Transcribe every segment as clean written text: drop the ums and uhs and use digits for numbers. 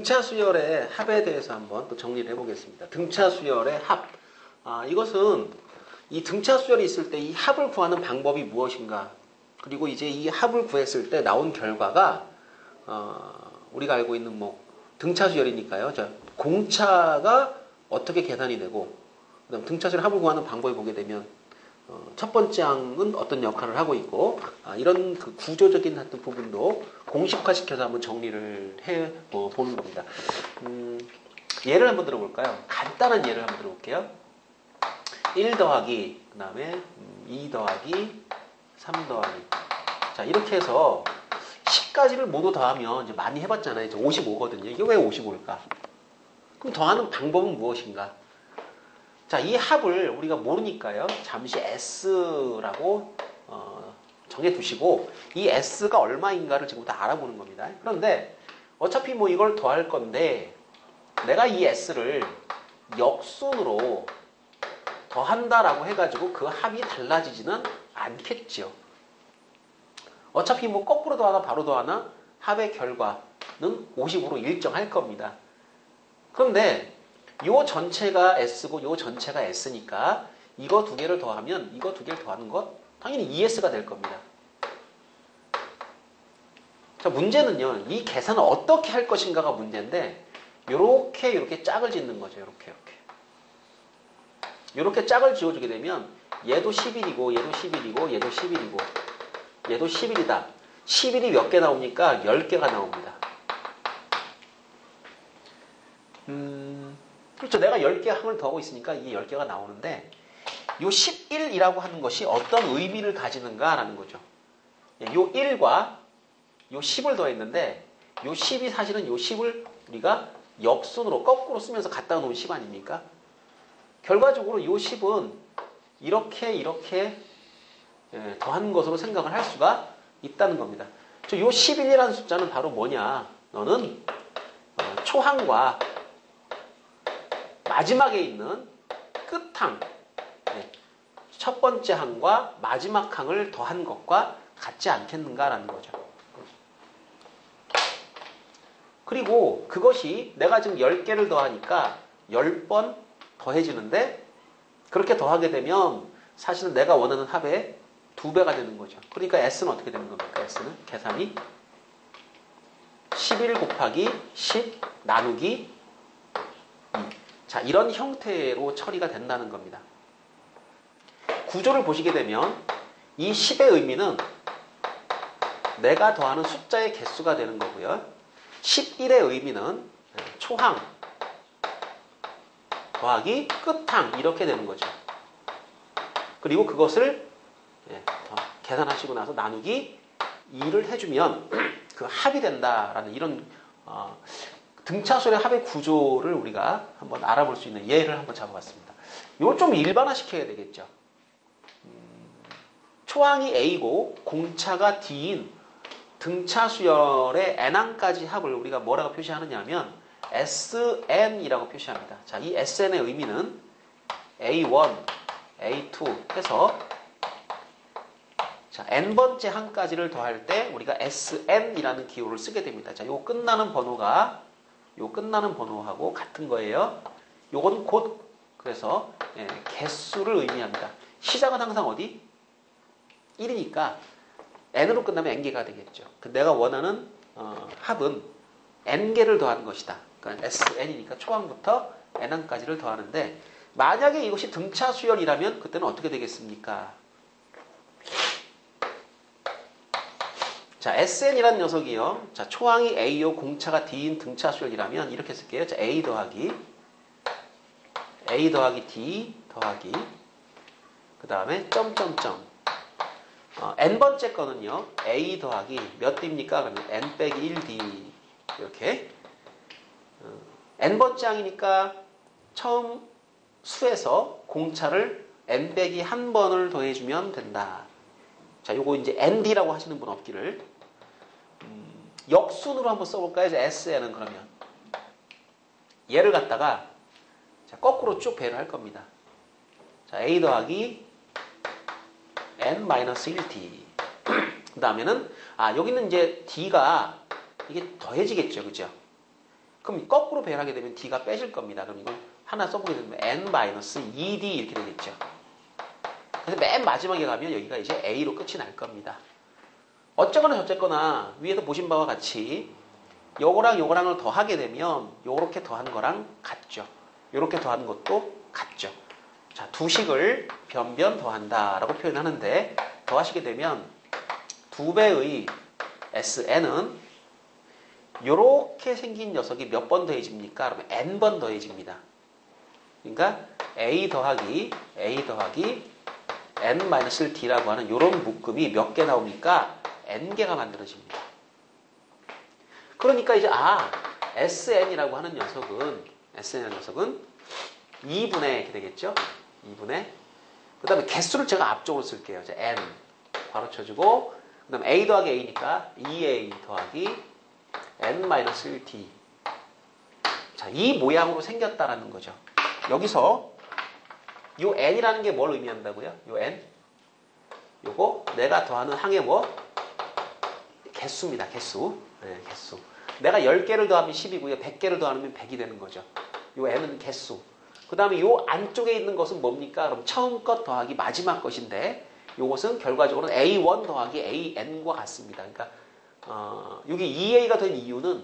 등차 수열의 합에 대해서 한번 또 정리를 해보겠습니다. 등차 수열의 합. 이것은 이 등차 수열이 있을 때 이 합을 구하는 방법이 무엇인가? 그리고 이제 이 합을 구했을 때 나온 결과가 우리가 알고 있는 뭐 등차 수열이니까요. 자, 공차가 어떻게 계산이 되고, 그다음 등차 수열 합을 구하는 방법을 보게 되면 첫 번째 항은 어떤 역할을 하고 있고, 이런 그 구조적인 어떤 부분도 공식화시켜서 한번 정리를 해 보는 겁니다. 예를 한번 들어볼까요? 간단한 예를 한번 들어볼게요. 1 더하기, 그 다음에 2 더하기, 3 더하기. 자, 이렇게 해서 10가지를 모두 더하면 이제 많이 해봤잖아요. 이제 55거든요. 이게 왜 55일까? 그럼 더하는 방법은 무엇인가? 자, 이 합을 우리가 모르니까요. 잠시 S라고 정해두시고 이 S가 얼마인가를 지금부터 알아보는 겁니다. 그런데 어차피 뭐 이걸 더할 건데 내가 이 S를 역순으로 더한다라고 해가지고 그 합이 달라지지는 않겠죠. 어차피 뭐 거꾸로 더하나 바로 더하나 합의 결과는 50으로 일정할 겁니다. 그런데 요 전체가 S고 요 전체가 S니까 이거 두 개를 더하면 이거 두 개를 더하는 것 당연히 2S가 될 겁니다. 자, 문제는요. 이 계산을 어떻게 할 것인가가 문제인데 요렇게 짝을 짓는 거죠. 요렇게 짝을 지어주게 되면 얘도 11이고 얘도 11이고 얘도 11이고 얘도 11이다. 11이 몇 개 나옵니까? 10개가 나옵니다. 그렇죠. 내가 10개 항을 더하고 있으니까 이게 10개가 나오는데 요 11이라고 하는 것이 어떤 의미를 가지는가라는 거죠. 요 1과 요 10을 더했는데 요 10이 사실은 요 10을 우리가 역순으로 거꾸로 쓰면서 갖다 놓은 10 아닙니까? 결과적으로 요 10은 이렇게 더한 것으로 생각을 할 수가 있다는 겁니다. 요 11이라는 숫자는 바로 뭐냐? 너는 초항과 마지막에 있는 끝항, 첫 번째 항과 마지막 항을 더한 것과 같지 않겠는가라는 거죠. 그리고 그것이 내가 지금 10개를 더하니까 10번 더해지는데 그렇게 더하게 되면 사실은 내가 원하는 합의 2배가 되는 거죠. 그러니까 S는 어떻게 되는 겁니까? S는 계산이 11 곱하기 10 나누기 2. 자, 이런 형태로 처리가 된다는 겁니다. 구조를 보시게 되면 이 10의 의미는 내가 더하는 숫자의 개수가 되는 거고요. 11의 의미는 초항 더하기 끝항 이렇게 되는 거죠. 그리고 그것을 계산하시고 나서 나누기 2를 해주면 그 합이 된다라는 이런 등차수열의 합의 구조를 우리가 한번 알아볼 수 있는 예를 한번 잡아봤습니다. 이걸 좀 일반화시켜야 되겠죠. 초항이 A고 공차가 D인 등차수열의 N항까지 합을 우리가 뭐라고 표시하느냐 하면 SN이라고 표시합니다. 자, 이 SN의 의미는 A1, A2 해서 자, N번째 항까지를 더할 때 우리가 SN이라는 기호를 쓰게 됩니다. 자, 요 끝나는 번호하고 같은 거예요. 요건 곧 그래서 개수를 의미합니다. 시작은 항상 어디? 1이니까 n으로 끝나면 n개가 되겠죠. 내가 원하는 합은 n개를 더하는 것이다. 그러니까 sn이니까 초항부터 n항까지를 더하는데 만약에 이것이 등차 수열이라면 그때는 어떻게 되겠습니까? 자, SN이라는 녀석이요. 자, 초항이 A요, 공차가 D인 등차 수열이라면 이렇게 쓸게요. 자, A 더하기 D 더하기 그 다음에 점점점 n번째 거는요. A 더하기 몇 D입니까? 그러면 n 빼기 1D 이렇게 n번째 항이니까 처음 수에서 공차를 n 빼기 한 번을 더해주면 된다. 자, 요거 이제 nd라고 하시는 분 없기를 역순으로 한번 써볼까요? 이제 SN은 그러면 얘를 갖다가 자, 거꾸로 쭉 배를 할 겁니다. 자, A 더하기 n-1D 그 다음에는 여기는 이제 D가 이게 더해지겠죠. 그죠? 그럼 거꾸로 배열하게 되면 D가 빼질 겁니다. 그럼 이건 하나 써보게 되면 N-2D 이렇게 되겠죠. 그래서 맨 마지막에 가면 여기가 이제 A로 끝이 날 겁니다. 어쨌거나 저쨌거나 위에서 보신 바와 같이 요거랑 요거랑을 더하게 되면 요렇게 더한 거랑 같죠. 요렇게 더한 것도 같죠. 자, 두 식을 변변 더한다 라고 표현하는데 더하시게 되면 2배의 SN은 요렇게 생긴 녀석이 몇 번 더해집니까? 그러면 N번 더해집니다. 그러니까 A 더하기 N-1D라고 하는 요런 묶음이 몇 개 나옵니까? N개가 만들어집니다. 그러니까 이제 SN이라고 하는 녀석은 2분의 이렇게 되겠죠? 2분의 그 다음에 개수를 제가 앞쪽으로 쓸게요. 이제 N 괄호 쳐주고 그 다음에 A 더하기 A니까 2A 더하기 N-1D 자, 이 모양으로 생겼다라는 거죠. 여기서 요 N이라는 게 뭘 의미한다고요? 요 N 요거 내가 더하는 항의 개수입니다. 개수. 네, 개수. 내가 10개를 더하면 10이고요. 100개를 더하면 100이 되는 거죠. 요 N은 개수. 그 다음에 요 안쪽에 있는 것은 뭡니까? 그럼 처음 것 더하기 마지막 것인데 요것은 결과적으로는 A1 더하기 AN과 같습니다. 그러니까 여기 2A가 된 이유는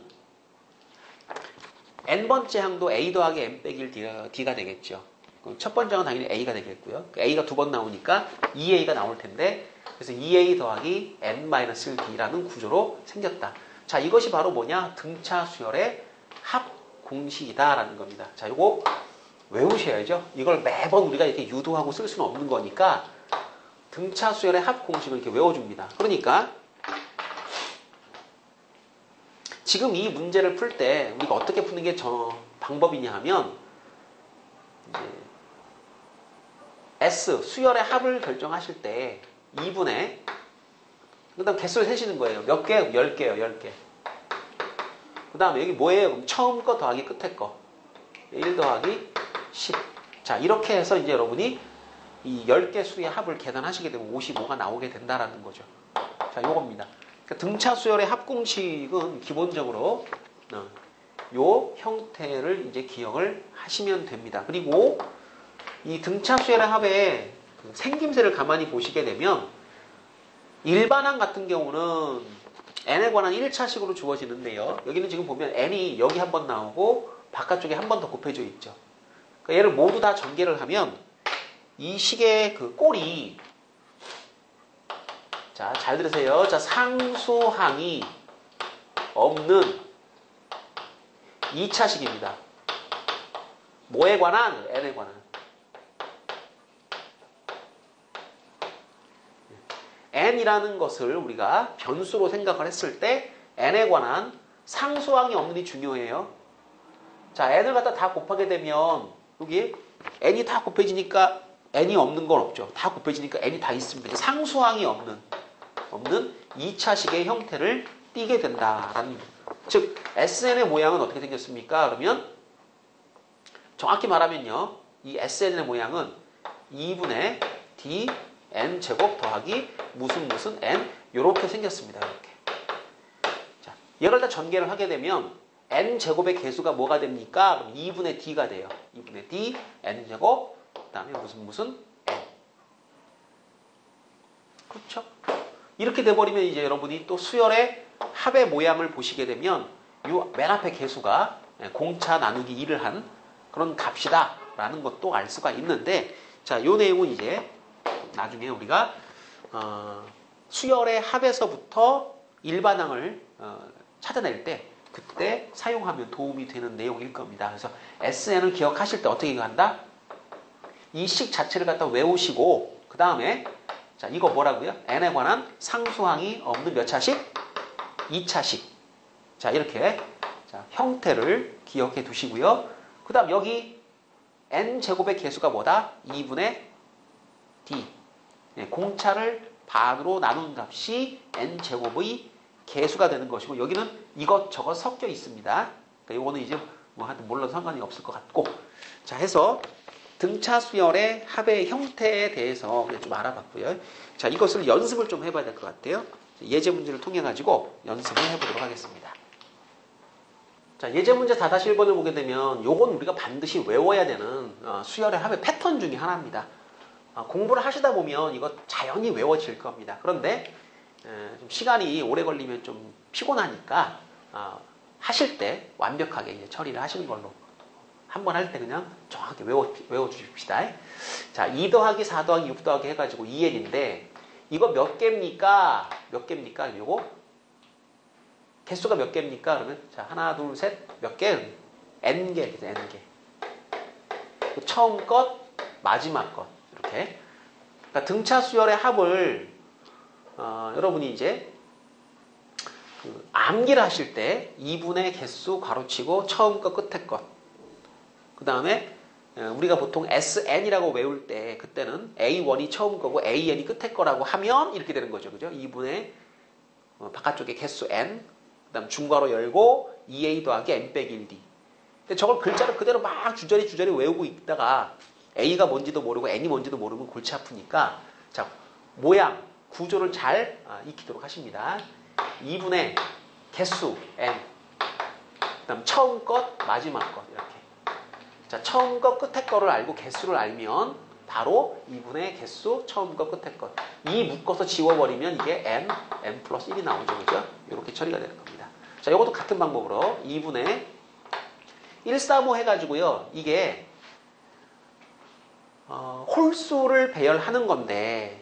N번째 항도 A 더하기 N 빼기 D가 되겠죠. 그럼 첫 번째 항은 당연히 A가 되겠고요. A가 두 번 나오니까 2A가 나올 텐데 그래서 2A 더하기 N-D라는 구조로 생겼다. 자, 이것이 바로 뭐냐? 등차 수열의 합 공식이다라는 겁니다. 자, 이거 외우셔야죠. 이걸 매번 우리가 이렇게 유도하고 쓸 수는 없는 거니까 등차 수열의 합 공식을 이렇게 외워줍니다. 그러니까 지금 이 문제를 풀 때 우리가 어떻게 푸는 게 방법이냐 하면 S 수열의 합을 결정하실 때 2분의 그 다음 개수를 세시는 거예요. 몇 개? 10개요. 10개. 그 다음에 여기 뭐예요? 그럼 처음 거 더하기 끝에 거 1 더하기 10. 자, 이렇게 해서 이제 여러분이 이 10개 수의 합을 계산하시게 되면 55가 나오게 된다라는 거죠. 자, 요겁니다. 그러니까 등차 수열의 합 공식은 기본적으로 요 형태를 이제 기억을 하시면 됩니다. 그리고 이 등차 수열의 합의 생김새를 가만히 보시게 되면 일반항 같은 경우는 n에 관한 1차식으로 주어지는데요. 여기는 지금 보면 n이 여기 한 번 나오고 바깥쪽에 한 번 더 곱해져 있죠. 그러니까 얘를 모두 다 전개를 하면 이 식의 그 꼴이 자, 잘 들으세요. 자, 상수항이 없는 2차식입니다. 뭐에 관한? n에 관한. n이라는 것을 우리가 변수로 생각을 했을 때 n에 관한 상수항이 없는 이 중요해요. 자, n을 갖다 다 곱하게 되면 여기 n이 다 곱해지니까 n이 없는 건 없죠. 다 곱해지니까 n이 다 있습니다. 상수항이 없는 2차식의 형태를 띠게 된다라는 즉 SN의 모양은 어떻게 생겼습니까? 그러면 정확히 말하면요. 이 SN의 모양은 2분의 D n 제곱 더하기 무슨 n 이렇게 생겼습니다. 이렇게. 자, 얘를 다 전개를 하게 되면 n 제곱의 개수가 뭐가 됩니까? 그럼 2분의 d가 돼요. 2분의 d n 제곱 그다음에 무슨 n. 그렇죠? 이렇게 돼버리면 이제 여러분이 또 수열의 합의 모양을 보시게 되면 이 맨 앞에 개수가 공차 나누기 2를 한 그런 값이다라는 것도 알 수가 있는데 자, 요 내용은 이제 나중에 우리가 수열의 합에서부터 일반항을 찾아낼 때 그때 사용하면 도움이 되는 내용일 겁니다. 그래서 SN을 기억하실 때 어떻게 한다? 이 식 자체를 갖다 외우시고 그 다음에 자, 이거 뭐라고요? n에 관한 상수항이 없는 몇 차식? 2차식. 자, 이렇게 자, 형태를 기억해 두시고요. 그 다음 여기 n제곱의 개수가 뭐다? 2분의 d. 공차를 반으로 나눈 값이 n제곱의 개수가 되는 것이고 여기는 이것저것 섞여 있습니다. 그러니까 이거는 이제 뭐 하여튼 몰라도 상관이 없을 것 같고 자, 해서 등차 수열의 합의 형태에 대해서 좀 알아봤고요. 자, 이것을 연습을 좀 해봐야 될 것 같아요. 예제 문제를 통해 가지고 연습을 해보도록 하겠습니다. 자, 예제 문제 4-1번을 보게 되면 요건 우리가 반드시 외워야 되는 수열의 합의 패턴 중에 하나입니다. 공부를 하시다 보면 이거 자연히 외워질 겁니다. 그런데 좀 시간이 오래 걸리면 좀 피곤하니까 하실 때 완벽하게 이제 처리를 하시는 걸로 한 번 할 때 그냥 정확하게 외워 주십시다. 자, 2 더하기 4 더하기 6 더하기 해가지고 2n인데 이거 몇 개입니까? 몇 개입니까? 요거 개수가 몇 개입니까? 그러면 자, 하나, 둘, 셋, 몇 개? n개, n개. 처음 것, 마지막 것 이렇게. 그러니까 등차 수열의 합을 여러분이 이제 암기를 하실 때 2분의 개수 괄호치고 처음 것, 끝에 것. 그 다음에 우리가 보통 SN이라고 외울 때 그때는 A1이 처음 거고 AN이 끝에 거라고 하면 이렇게 되는 거죠. 그죠? 2분의 바깥쪽에 개수 N, 그 다음 중괄호 열고 2A 더하기 N 빼기 1D. 근데 저걸 글자를 그대로 막 주저리 외우고 있다가 A가 뭔지도 모르고 N이 뭔지도 모르면 골치 아프니까 자, 모양, 구조를 잘 익히도록 하십니다. 2분의 개수 N, 그 다음 처음 것, 마지막 것 이렇게. 자, 처음 것, 끝에 거를 알고 개수를 알면 바로 2분의 개수, 처음 것, 끝에 것. 이 묶어서 지워버리면 이게 n 플러스 1이 나오죠. 그죠? 이렇게 처리가 되는 겁니다. 자, 이것도 같은 방법으로 2분의 135 해가지고요. 이게 홀수를 배열하는 건데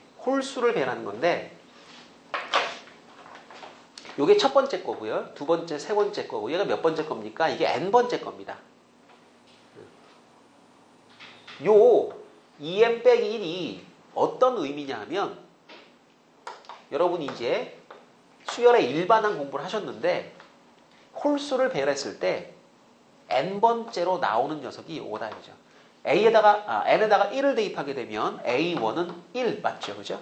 이게 첫 번째 거고요. 두 번째, 세 번째 거고 얘가 몇 번째 겁니까? 이게 n번째 겁니다. 요 2n 빼기 1이 어떤 의미냐 하면 여러분이 이제 수열의 일반항 공부를 하셨는데 홀수를 배열했을 때 n번째로 나오는 녀석이 요거다 이죠. n에다가 1을 대입하게 되면 A1은 1 맞죠? 그죠?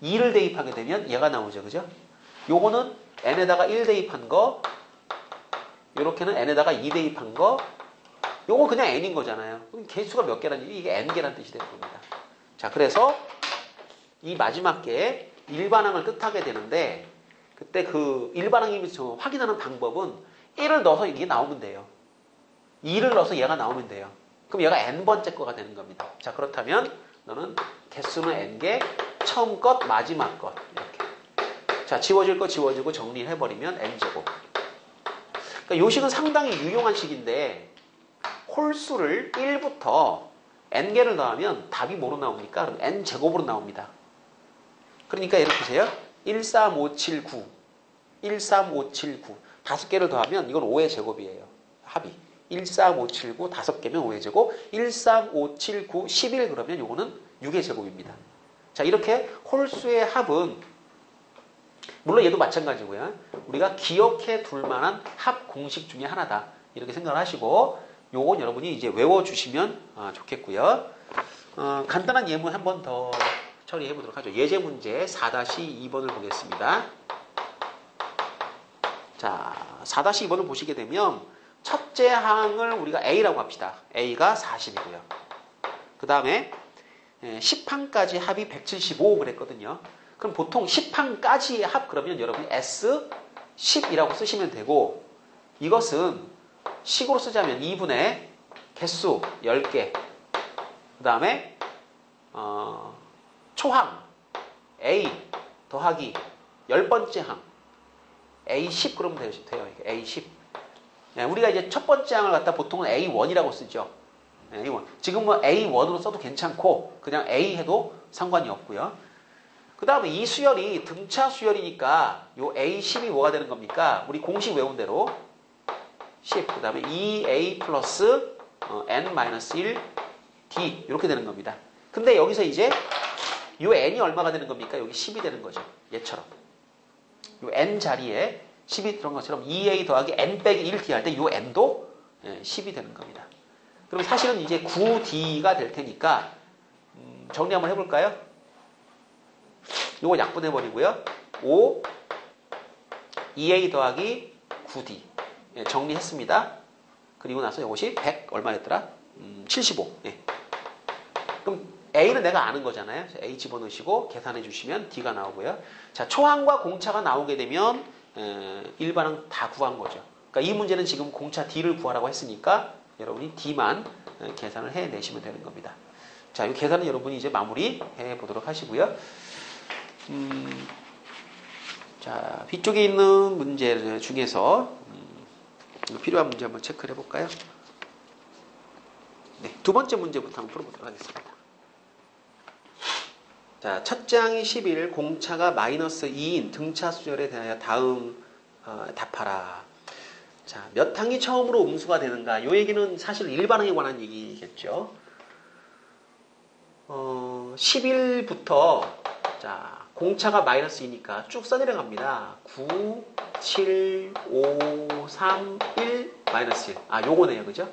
2를 대입하게 되면 얘가 나오죠. 그죠? 요거는 n에다가 1 대입한 거, 요렇게는 n에다가 2 대입한 거, 요거 그냥 n인 거잖아요. 그럼 개수가 몇 개라는 얘기? 이게 n개라는 뜻이 되는 겁니다. 자, 그래서 이 마지막 게 일반항을 뜻하게 되는데 그때 그 일반항임을 확인하는 방법은 1을 넣어서 이게 나오면 돼요. 2를 넣어서 얘가 나오면 돼요. 그럼 얘가 n번째 거가 되는 겁니다. 자, 그렇다면 너는 개수는 n개, 처음 것, 마지막 것 이렇게. 자, 지워질 거 지워지고 정리를 해버리면 n제곱. 그러니까 요 식은 상당히 유용한 식인데 홀수를 1부터 n개를 더하면 답이 뭐로 나옵니까? 그럼 n제곱으로 나옵니다. 그러니까 이렇게 보세요. 13579 13579 5개를 더하면 이건 5의 제곱이에요. 합이 13579 5개면 5의 제곱 13579 11 그러면 요거는 6의 제곱입니다. 자, 이렇게 홀수의 합은 물론 얘도 마찬가지고요. 우리가 기억해 둘 만한 합 공식 중에 하나다. 이렇게 생각을 하시고 요건 여러분이 이제 외워주시면 좋겠고요. 간단한 예문 한 번 더 처리해 보도록 하죠. 예제 문제 4-2번을 보겠습니다. 자, 4-2번을 보시게 되면 첫째 항을 우리가 A라고 합시다. A가 40이고요. 그 다음에 10항까지 합이 175 그랬거든요. 그럼 보통 10항까지의 합 그러면 여러분이 S10이라고 쓰시면 되고 이것은 식으로 쓰자면 2분의 개수 10개 그 다음에 초항 A 더하기 10번째 항 A10 그러면 돼요. A10 우리가 이제 첫 번째 항을 갖다 보통은 A1이라고 쓰죠. A1. 지금 뭐 A1으로 써도 괜찮고 그냥 A 해도 상관이 없고요. 그 다음에 이 수열이 등차 수열이니까 요 A10이 뭐가 되는 겁니까? 우리 공식 외운 대로 10, 그 다음에 2A 플러스 N-1 D 이렇게 되는 겁니다. 근데 여기서 이제 요 N이 얼마가 되는 겁니까? 여기 10이 되는 거죠. 얘처럼. 요 N 자리에 10이 들어간 것처럼 2A 더하기 N 빼기 1D 할 때 요 N도 10이 되는 겁니다. 그럼 사실은 이제 9D가 될 테니까 정리 한번 해볼까요? 요거 약분해버리고요. 5 2A 더하기 9D 정리했습니다. 그리고 나서 이것이 100 얼마 됐더라? 75. 그럼 A는 내가 아는 거잖아요. A 집어넣으시고 계산해 주시면 D가 나오고요. 자, 초항과 공차가 나오게 되면 일반항 다 구한 거죠. 그러니까 이 문제는 지금 공차 D를 구하라고 했으니까 여러분이 D만 계산을 해내시면 되는 겁니다. 자, 이 계산은 여러분이 이제 마무리해 보도록 하시고요. 자, 뒤쪽에 있는 문제 중에서 필요한 문제 한번 체크를 해볼까요? 네, 두 번째 문제부터 한번 풀어보도록 하겠습니다. 자, 첫 장이 11, 공차가 마이너스 2인 등차 수열에 대하여 다음 답하라. 자, 몇 항이 처음으로 음수가 되는가? 이 얘기는 사실 일반항에 관한 얘기겠죠. 11부터 자, 공차가 마이너스 2니까 쭉 써내려갑니다. 9, 7, 5, 3, 1, 마이너스 1. 아, 요거네요. 그죠?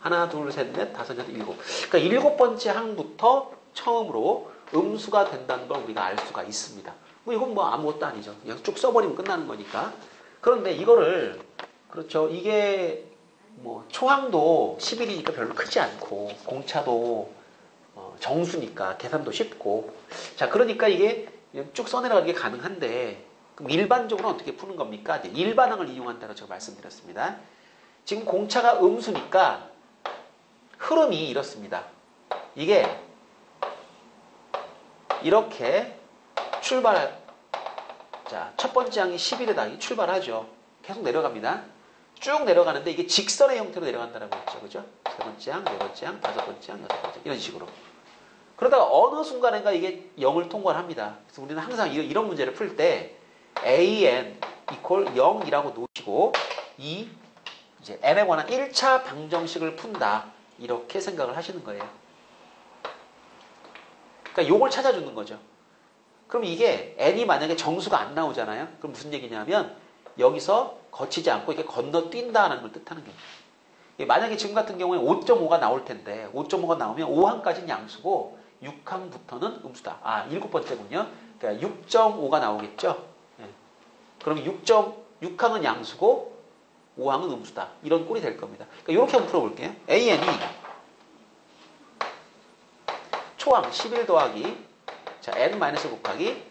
하나, 둘, 셋, 넷, 다섯, 여섯, 일곱. 그러니까 일곱 번째 항부터 처음으로 음수가 된다는 걸 우리가 알 수가 있습니다. 뭐 이건 뭐 아무것도 아니죠. 그냥 쭉 써버리면 끝나는 거니까. 그런데 이거를 그렇죠. 이게 뭐 초항도 11이니까 별로 크지 않고 공차도 정수니까 계산도 쉽고. 자, 그러니까 이게 쭉 써내려가는 게 가능한데 그럼 일반적으로 어떻게 푸는 겁니까? 일반항을 이용한다고 제가 말씀드렸습니다. 지금 공차가 음수니까 흐름이 이렇습니다. 이게 이렇게 자, 첫 번째 항이 11에다 출발하죠. 계속 내려갑니다. 쭉 내려가는데 이게 직선의 형태로 내려간다고 했죠. 그죠? 세 번째 항, 네 번째 항, 다섯 번째 항, 여섯 번째 항, 이런 식으로. 그러다가 어느 순간인가 이게 0을 통과합니다. 그래서 우리는 항상 이런 문제를 풀 때 an equal 0이라고 놓으시고 이제 n에 관한 1차 방정식을 푼다. 이렇게 생각을 하시는 거예요. 그러니까 요걸 찾아주는 거죠. 그럼 이게 n이 만약에 정수가 안 나오잖아요. 그럼 무슨 얘기냐면 여기서 거치지 않고 이렇게 건너뛴다는 걸 뜻하는 거예요. 만약에 지금 같은 경우에 5.5가 나올 텐데 5.5가 나오면 5항까지는 양수고 6항부터는 음수다. 아, 일곱 번째군요. 그러니까 6.5가 나오겠죠. 예. 그럼 6항은 양수고 5항은 음수다. 이런 꼴이 될 겁니다. 그러니까 이렇게 한번 풀어볼게요. AN이 초항 11 더하기 자, n 마이너스 곱하기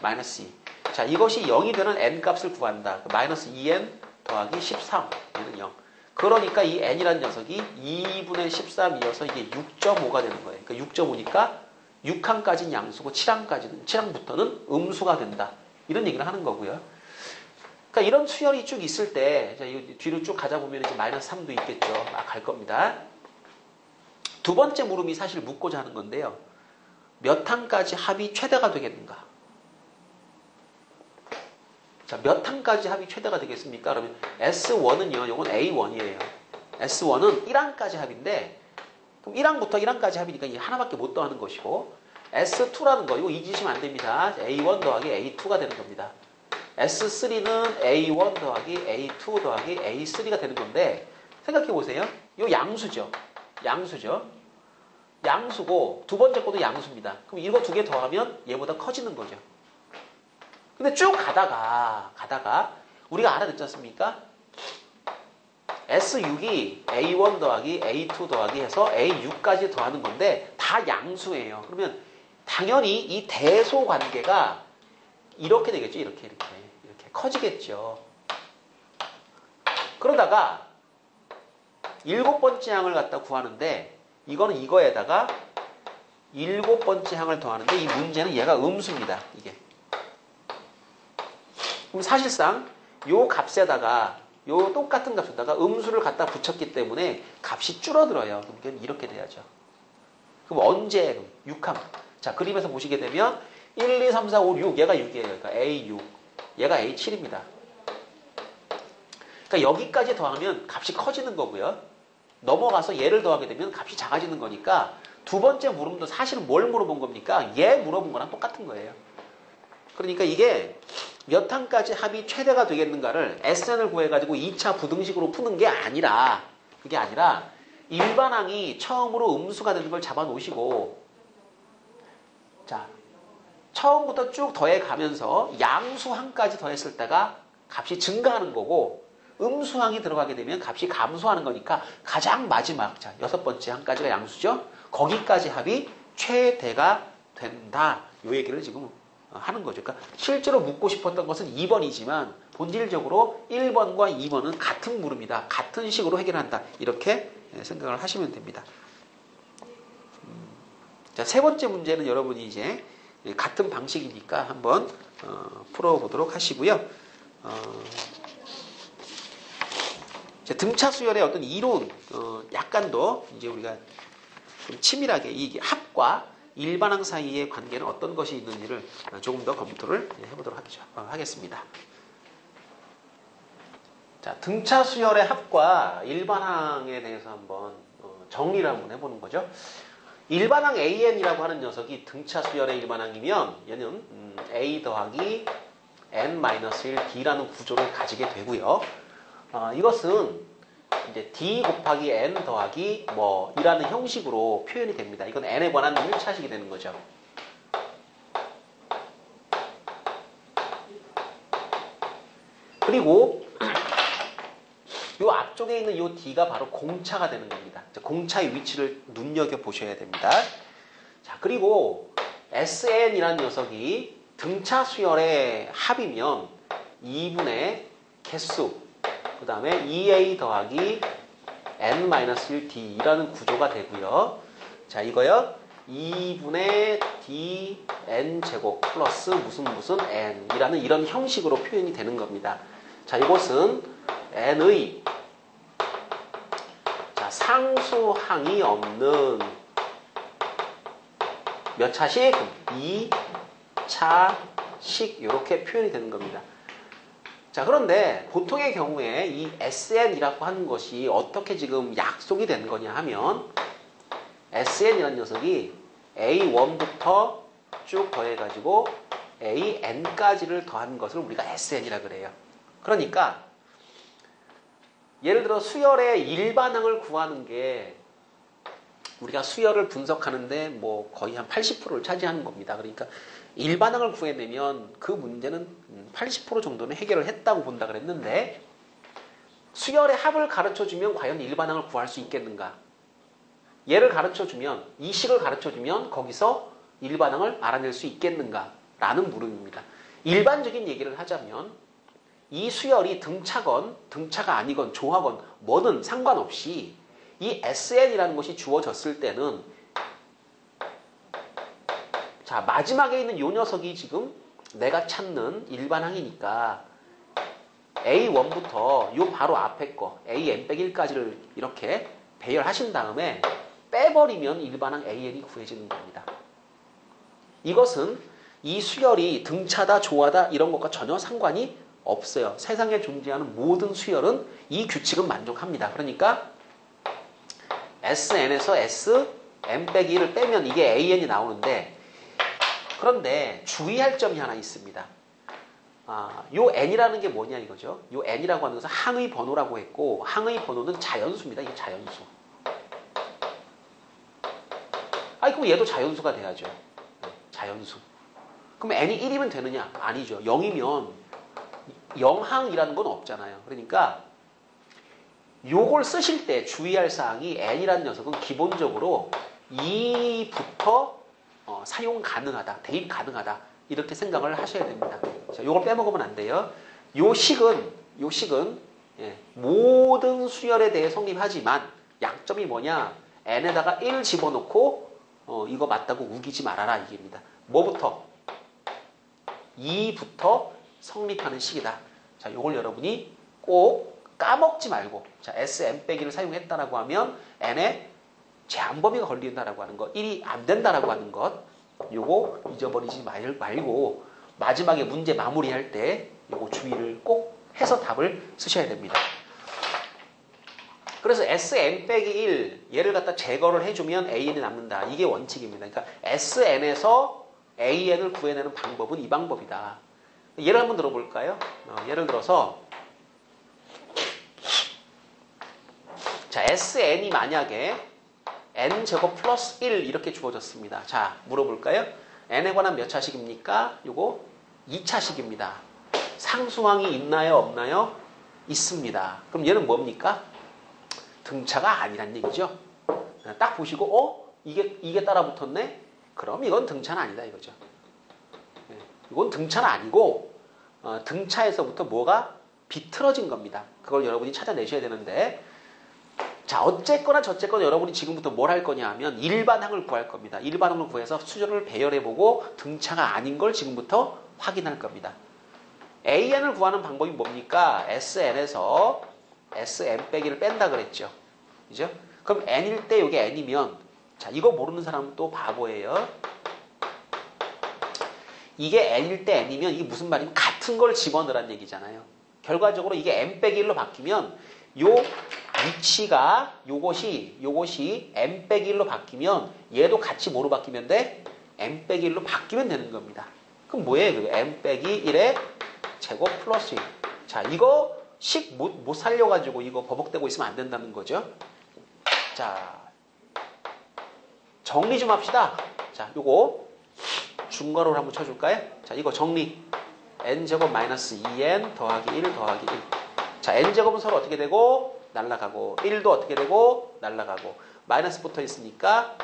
마이너스 2. 자, 이것이 0이 되는 n 값을 구한다. 마이너스 2n 더하기 13. 얘는 0. 그러니까 이 n이라는 녀석이 2분의 13이어서 이게 6.5가 되는 거예요. 그러니까 6.5니까 6항까지는 양수고 7항부터는 음수가 된다. 이런 얘기를 하는 거고요. 그러니까 이런 수열이 쭉 있을 때, 자, 이 뒤로 쭉 가자 보면 이제 마이너스 3도 있겠죠. 막 갈 겁니다. 두 번째 물음이 사실 묻고자 하는 건데요. 몇 항까지 합이 최대가 되겠는가? 자, 몇 항까지 합이 최대가 되겠습니까? 그러면 S1은요, 요건 A1이에요. S1은 1항까지 합인데, 그럼 1항부터 1항까지 합이니까 이 하나밖에 못 더하는 것이고, S2라는 거, 이거 잊으시면 안 됩니다. A1 더하기 A2가 되는 겁니다. S3는 A1 더하기 A2 더하기 A3가 되는 건데, 생각해 보세요. 요 양수죠. 양수고, 두 번째 것도 양수입니다. 그럼 이거 두 개 더하면 얘보다 커지는 거죠. 근데 쭉 가다가 우리가 알아듣지 않습니까? S6이 A1 더하기 A2 더하기 해서 A6까지 더하는 건데 다 양수예요. 그러면 당연히 이 대소 관계가 이렇게 되겠죠. 이렇게 커지겠죠. 그러다가 일곱 번째 항을 갖다 구하는데 이거는 이거에다가 일곱 번째 항을 더하는데 이 문제는 얘가 음수입니다. 이게. 그럼 사실상 요 값에다가 요 똑같은 값에다가 음수를 갖다 붙였기 때문에 값이 줄어들어요. 그럼 이렇게 돼야죠. 그럼 언제? 6항. 자, 그림에서 보시게 되면 1, 2, 3, 4, 5, 6 얘가 6이에요. 그러니까 A6 얘가 A7입니다. 그러니까 여기까지 더하면 값이 커지는 거고요. 넘어가서 얘를 더하게 되면 값이 작아지는 거니까 두 번째 물음도 사실은 뭘 물어본 겁니까? 얘 물어본 거랑 똑같은 거예요. 그러니까 이게 몇 항까지 합이 최대가 되겠는가를 SN을 구해가지고 2차 부등식으로 푸는 게 아니라 그게 아니라 일반항이 처음으로 음수가 되는 걸 잡아놓으시고 자 처음부터 쭉 더해가면서 양수항까지 더했을 때가 값이 증가하는 거고 음수항이 들어가게 되면 값이 감소하는 거니까 가장 마지막 자 여섯 번째 항까지가 양수죠. 거기까지 합이 최대가 된다. 요 얘기를 지금 하는 거죠. 그러니까 실제로 묻고 싶었던 것은 2번이지만 본질적으로 1번과 2번은 같은 물음이다. 같은 식으로 해결한다. 이렇게 생각을 하시면 됩니다. 자, 세 번째 문제는 여러분이 이제 같은 방식이니까 한번 풀어보도록 하시고요. 등차 수열의 어떤 이론, 약간 더 이제 우리가 좀 치밀하게 이 합과 일반항 사이의 관계는 어떤 것이 있는지를 조금 더 검토를 해보도록 하겠습니다. 자, 등차 수열의 합과 일반항에 대해서 한번 정리를 한번 해보는 거죠. 일반항 AN이라고 하는 녀석이 등차 수열의 일반항이면 얘는 A 더하기 N-1D라는 구조를 가지게 되고요. 이것은 이제 D 곱하기 N 더하기 뭐 이라는 형식으로 표현이 됩니다. 이건 N에 관한 1차식이 되는 거죠. 그리고 이 앞쪽에 있는 이 D가 바로 공차가 되는 겁니다. 공차의 위치를 눈여겨보셔야 됩니다. 자, 그리고 SN이라는 녀석이 등차 수열의 합이면 2분의 개수, 그 다음에 2A 더하기 N-1D라는 구조가 되고요. 자, 이거요. 2분의 DN제곱 플러스 무슨 N이라는 이런 형식으로 표현이 되는 겁니다. 자, 이것은 N의 상수항이 없는 몇 차식? 2차식 이렇게 표현이 되는 겁니다. 자, 그런데 보통의 경우에 이 SN이라고 하는 것이 어떻게 지금 약속이 되는 거냐 하면 SN이라는 녀석이 A1부터 쭉 더해가지고 AN까지를 더한 것을 우리가 SN이라 그래요. 그러니까 예를 들어 수열의 일반항을 구하는 게 우리가 수열을 분석하는데 뭐 거의 한 80%를 차지하는 겁니다. 그러니까 일반항을 구해내면 그 문제는 80% 정도는 해결을 했다고 본다 그랬는데 수열의 합을 가르쳐주면 과연 일반항을 구할 수 있겠는가? 얘를 가르쳐주면 이 식을 가르쳐주면 거기서 일반항을 알아낼 수 있겠는가? 라는 물음입니다. 일반적인 얘기를 하자면 이 수열이 등차건 등차가 아니건 조하건 뭐든 상관없이 이 SN이라는 것이 주어졌을 때는 자, 마지막에 있는 요 녀석이 지금 내가 찾는 일반항이니까 A1부터 요 바로 앞에 거 AN-1까지를 이렇게 배열하신 다음에 빼버리면 일반항 AN이 구해지는 겁니다. 이것은 이 수열이 등차다 조하다 이런 것과 전혀 상관이 없어요. 세상에 존재하는 모든 수열은 이 규칙은 만족합니다. 그러니까 SN에서 SN-1을 빼면 이게 AN이 나오는데 그런데 주의할 점이 하나 있습니다. 요 N이라는 게 뭐냐 이거죠. 요 N이라고 하는 것은 항의 번호라고 했고 항의 번호는 자연수입니다. 이게 자연수. 그럼 얘도 자연수가 돼야죠. 자연수. 그럼 N이 1이면 되느냐? 아니죠. 0이면 영항이라는 건 없잖아요. 그러니까 요걸 쓰실 때 주의할 사항이 N이라는 녀석은 기본적으로 2부터 사용 가능하다, 대입 가능하다 이렇게 생각을 하셔야 됩니다. 자, 요걸 빼먹으면 안 돼요. 요 식은 모든 수열에 대해 성립하지만 약점이 뭐냐? N에다가 1 집어넣고 이거 맞다고 우기지 말아라 이게입니다. 뭐부터? 2부터 성립하는 식이다. 자, 요걸 여러분이 꼭 까먹지 말고 자, SN-를 사용했다라고 하면 N에 제한 범위가 걸린다라고 하는 것, 1이 안 된다라고 하는 것 요거 잊어버리지 말고 마지막에 문제 마무리할 때 요거 주의를 꼭 해서 답을 쓰셔야 됩니다. 그래서 SN-1 얘를 갖다 제거를 해주면 AN이 남는다. 이게 원칙입니다. 그러니까 SN에서 AN을 구해내는 방법은 이 방법이다. 예를 한번 들어볼까요? 예를 들어서 자, SN이 만약에 N제곱 플러스 1 이렇게 주어졌습니다. 자, 물어볼까요? N에 관한 몇 차식입니까? 요거 2차식입니다. 상수항이 있나요? 없나요? 있습니다. 그럼 얘는 뭡니까? 등차가 아니란 얘기죠. 딱 보시고 이게 따라 붙었네? 그럼 이건 등차는 아니다 이거죠. 이건 등차는 아니고 등차에서부터 뭐가 비틀어진 겁니다. 그걸 여러분이 찾아내셔야 되는데 자 어쨌거나 저쨌거나 여러분이 지금부터 뭘 할 거냐 하면 일반항을 구할 겁니다. 일반항을 구해서 수열을 배열해보고 등차가 아닌 걸 지금부터 확인할 겁니다. AN을 구하는 방법이 뭡니까? SN에서 SN 빼기를 뺀다 그랬죠. 그죠? 그럼 N일 때 이게 N이면 자 이거 모르는 사람은 또 바보예요. 이게 N일 때 N이면 이게 무슨 말이면 같은 걸 집어넣으란 얘기잖아요. 결과적으로 이게 N 빼기 1로 바뀌면 요 위치가 요것이 N 빼기 1로 바뀌면 얘도 같이 뭐로 바뀌면 돼? N 빼기 1로 바뀌면 되는 겁니다. 그럼 뭐예요? 그 N 빼기 1의 제곱 플러스 1. 자 이거 식 못 살려가지고 이거 버벅대고 있으면 안 된다는 거죠. 자 정리 좀 합시다. 자 요거 중괄호를 한번 쳐줄까요? 자 이거 정리. n제곱 마이너스 2n 더하기 1 더하기 1. 자 n제곱은 서로 어떻게 되고 날라가고 1도 어떻게 되고 날라가고 마이너스 붙어 있으니까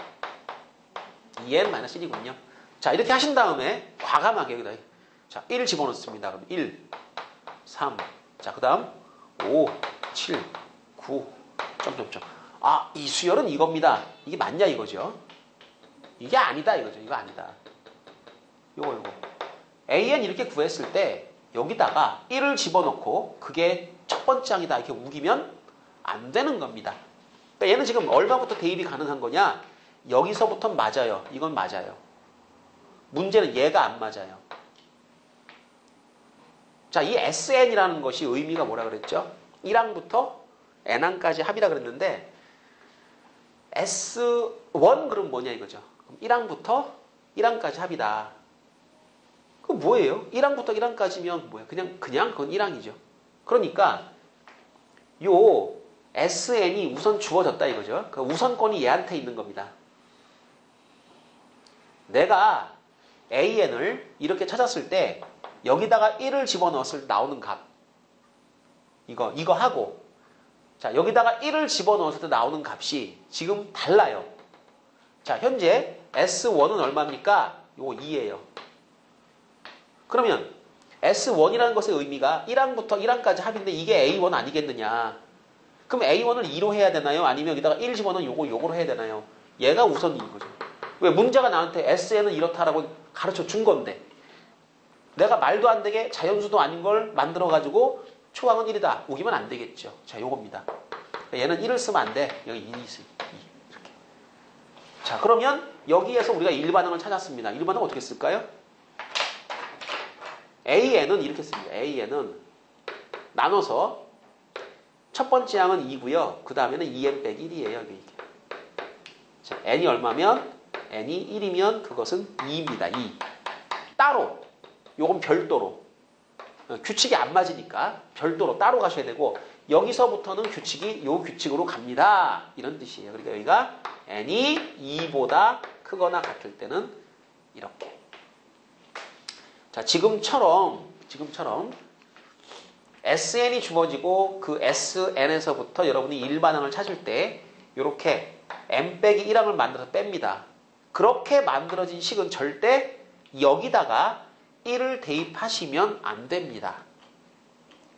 2n 마이너스 1이군요. 자 이렇게 하신 다음에 과감하게 여기다 자 1 집어넣습니다. 그럼 1 3 자 그 다음 5 7 9 점점점. 아 이 수열은 이겁니다. 이게 맞냐 이거죠. 이게 아니다 이거죠. 이거 아니다. 요거 AN 이렇게 구했을 때 여기다가 1을 집어넣고 그게 첫 번째 항이다 이렇게 우기면 안 되는 겁니다. 그러니까 얘는 지금 얼마부터 대입이 가능한 거냐? 여기서부터 맞아요. 이건 맞아요. 문제는 얘가 안 맞아요. 자, 이 SN이라는 것이 의미가 뭐라 그랬죠? 1항부터 N항까지 합이라 그랬는데 S1 그럼 뭐냐 이거죠. 그럼 1항부터 1항까지 합이다. 그 뭐예요? 1항부터 1항까지면 뭐야? 그냥 그건 1항이죠. 그러니까 요 SN이 우선 주어졌다 이거죠. 그 우선권이 얘한테 있는 겁니다. 내가 AN을 이렇게 찾았을 때 여기다가 1을 집어넣었을 때 나오는 값 이거 하고 자 여기다가 1을 집어넣었을 때 나오는 값이 지금 달라요. 자 현재 S1은 얼마입니까? 요거 2예요. 그러면 S1이라는 것의 의미가 1항부터 1항까지 합인데 이게 A1 아니겠느냐. 그럼 A1을 2로 해야 되나요? 아니면 여기다가 1 집어넣은 요거로 해야 되나요? 얘가 우선인 거죠. 왜? 문제가 나한테 SN은 이렇다라고 가르쳐 준 건데 내가 말도 안 되게 자연수도 아닌 걸 만들어가지고 초항은 1이다. 우기면 안 되겠죠. 자, 요겁니다. 얘는 1을 쓰면 안 돼. 여기 2이 있어요. 2. 이렇게. 자, 그러면 여기에서 우리가 일반항을 찾았습니다. 일반항 어떻게 쓸까요? AN은 이렇게 씁니다. AN은 나눠서 첫 번째 항은 2고요. 그 다음에는 2n 빼기 1이에요. 여기. 자, n이 얼마면? n이 1이면 그것은 2입니다. 2. 따로. 요건 별도로. 규칙이 안 맞으니까 별도로 따로 가셔야 되고 여기서부터는 규칙이 요 규칙으로 갑니다. 이런 뜻이에요. 그러니까 여기가 n이 2보다 크거나 같을 때는 이렇게. 자, 지금처럼 SN이 주어지고 그 SN에서부터 여러분이 일반항을 찾을 때 이렇게 n 빼기 1항을 만들어서 뺍니다. 그렇게 만들어진 식은 절대 여기다가 1을 대입하시면 안 됩니다.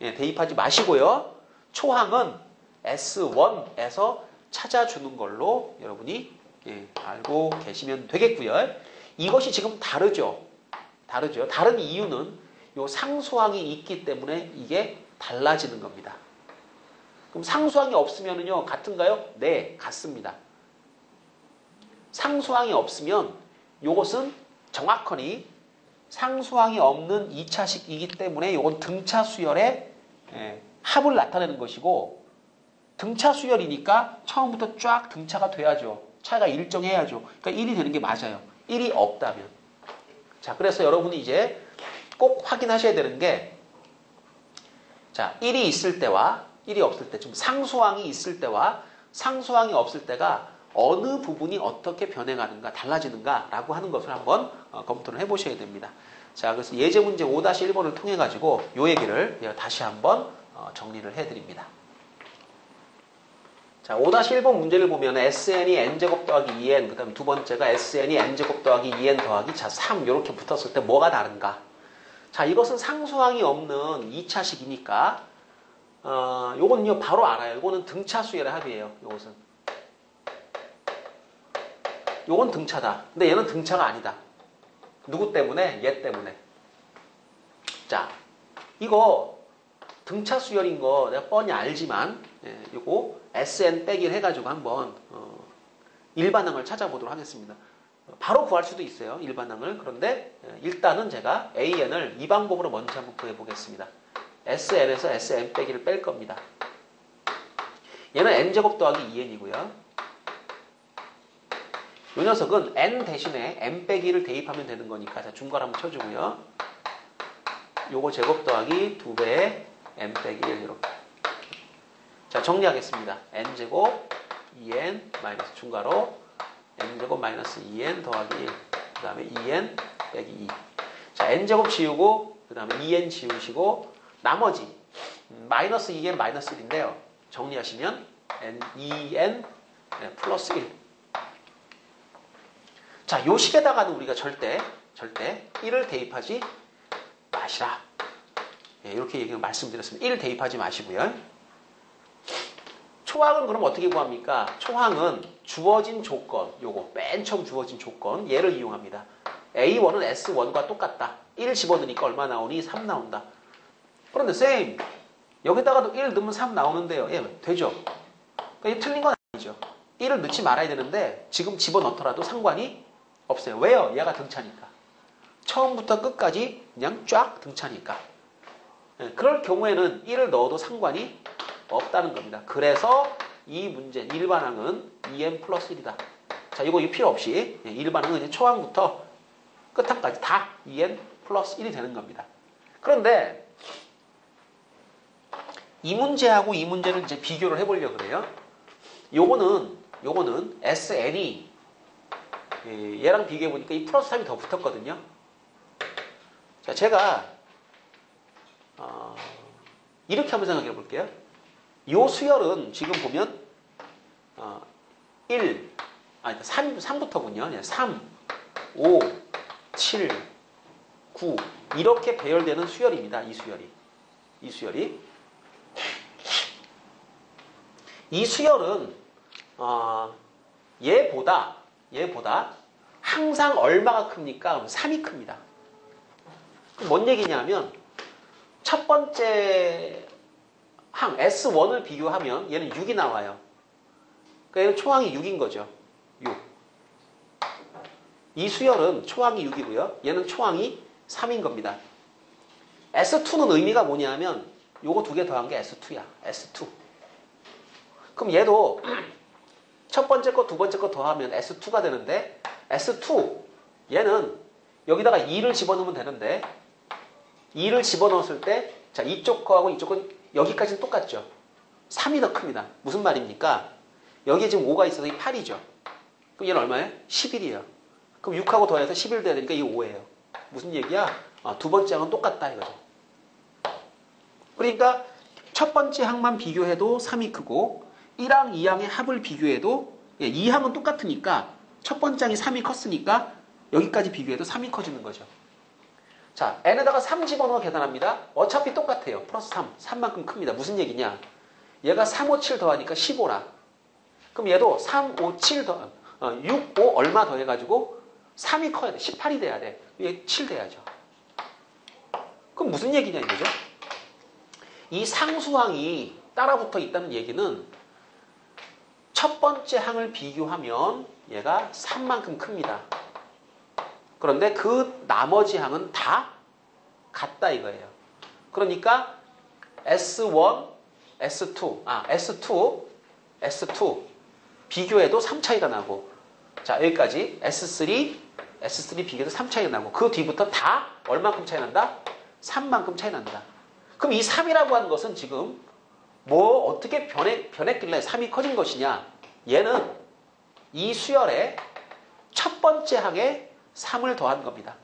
예, 대입하지 마시고요. 초항은 S1에서 찾아주는 걸로 여러분이 알고 계시면 되겠고요. 이것이 지금 다르죠. 다른 이유는 요 상수항이 있기 때문에 이게 달라지는 겁니다. 그럼 상수항이 없으면요 같은가요? 네, 같습니다. 상수항이 없으면 요것은 정확하니 상수항이 없는 2차식이기 때문에 요건 등차 수열의 합을 나타내는 것이고 등차 수열이니까 처음부터 쫙 등차가 돼야죠. 차이가 일정해야죠. 그러니까 1이 되는 게 맞아요. 1이 없다면. 자, 그래서 여러분이 이제 꼭 확인하셔야 되는 게 자, 1이 있을 때와 1이 없을 때, 좀 상수항이 있을 때와 상수항이 없을 때가 어느 부분이 어떻게 변해가는가, 달라지는가라고 하는 것을 한번 검토를 해보셔야 됩니다. 자, 그래서 예제 문제 5-1번을 통해 가지고 요 얘기를 다시 한번 정리를 해드립니다. 자, 5-1번 문제를 보면 SN이 n제곱 더하기 2n, 그 다음에 두 번째가 SN이 n제곱 더하기 2n 더하기 자 3 이렇게 붙었을 때 뭐가 다른가? 자, 이것은 상수항이 없는 2차식이니까 요건요 바로 알아요. 요거는 등차 수열의 합이에요. 요건 등차다. 근데 얘는 등차가 아니다. 누구 때문에? 얘 때문에. 자, 이거 등차 수열인 거 내가 뻔히 알지만 요거 SN 빼기를 해가지고 한번 일반항을 찾아보도록 하겠습니다. 바로 구할 수도 있어요. 일반항을. 그런데 일단은 제가 AN을 이 방법으로 먼저 한번 구해보겠습니다. SN에서 SN 빼기를 뺄 겁니다. 얘는 N제곱 더하기 2N이고요. 이 녀석은 N 대신에 M 빼기를 대입하면 되는 거니까 자, 중괄 한번 쳐주고요. 요거 제곱 더하기 2배의 M 빼기 1 이렇게. 자, 정리하겠습니다. N제곱 2N 마이너스 중괄호 N제곱 마이너스 2N 더하기 1. 그 다음에 2N 빼기 2. 자, N제곱 지우고 그 다음에 2N 지우시고 나머지 마이너스 2N 마이너스 1인데요. 정리하시면 2N 플러스 1. 자, 요 식에다가는 우리가 절대 1을 대입하지 마시라. 이렇게 말씀드렸습니다. 1 대입하지 마시고요. 초항은 그럼 어떻게 구합니까? 초항은 주어진 조건, 요거 맨 처음 주어진 조건 얘를 이용합니다. A1은 S1과 똑같다. 1 집어넣으니까 얼마 나오니? 3 나온다. 그런데 쌤 여기다가도 1 넣으면 3 나오는데요. 예, 되죠? 그러니까 틀린 건 아니죠. 1을 넣지 말아야 되는데 지금 집어넣더라도 상관이 없어요. 왜요? 얘가 등차니까. 처음부터 끝까지 그냥 쫙 등차니까. 예, 그럴 경우에는 1을 넣어도 상관이 없다는 겁니다. 그래서 이 문제 일반항은 2n 플러스 1이다. 자, 이거 필요 없이 일반항은 이제 초항부터 끝항까지 다 2n 플러스 1이 되는 겁니다. 그런데 이 문제하고 이 문제를 이제 비교를 해보려고 그래요. 요거는 SN이 얘랑 비교해보니까 이 플러스 3이 더 붙었거든요. 자, 제가 이렇게 한번 생각해 볼게요. 요 수열은 지금 보면 3부터군요. 3, 5, 7, 9 이렇게 배열되는 수열입니다. 이 수열이. 이 수열은 얘보다 항상 얼마가 큽니까? 3이 큽니다. 그럼 뭔 얘기냐면 첫 번째 항 S1을 비교하면 얘는 6이 나와요. 그러니까 얘는 초항이 6인 거죠. 6. 이 수열은 초항이 6이고요. 얘는 초항이 3인 겁니다. S2는 의미가 뭐냐면 요거 두 개 더한 게 S2야. S2. 그럼 얘도 첫 번째 거, 두 번째 거 더하면 S2가 되는데 S2 얘는 여기다가 2를 집어넣으면 되는데 2를 집어넣었을 때 자, 이쪽 거하고 이쪽은 여기까지는 똑같죠. 3이 더 큽니다. 무슨 말입니까? 여기에 지금 5가 있어서 이 8이죠. 그럼 얘는 얼마예요? 11이에요. 그럼 6하고 더해서 11 돼야 되니까 이게 5예요. 무슨 얘기야? 두 번째 항은 똑같다 이거죠. 그러니까 첫 번째 항만 비교해도 3이 크고 1항, 2항의 합을 비교해도 2항은 똑같으니까 첫 번째 항이 3이 컸으니까 여기까지 비교해도 3이 커지는 거죠. 자, n에다가 3 집어넣어 계산합니다. 어차피 똑같아요. 플러스 3. 3만큼 큽니다. 무슨 얘기냐? 얘가 3, 5, 7 더하니까 15라. 그럼 얘도 3, 5, 7 6, 5 얼마 더해가지고 3이 커야 돼. 18이 돼야 돼. 얘 7 돼야죠. 그럼 무슨 얘기냐 이거죠? 이 상수항이 따라붙어 있다는 얘기는 첫 번째 항을 비교하면 얘가 3만큼 큽니다. 그런데 그 나머지 항은 다 같다 이거예요. 그러니까 S1, S2 비교해도 3 차이가 나고 자 여기까지 S3 비교해도 3 차이가 나고 그 뒤부터 다 얼만큼 차이 난다? 3만큼 차이 난다. 그럼 이 3이라고 하는 것은 지금 뭐 어떻게 변했길래 3이 커진 것이냐? 얘는 이 수열의 첫 번째 항에 3을 더한 겁니다.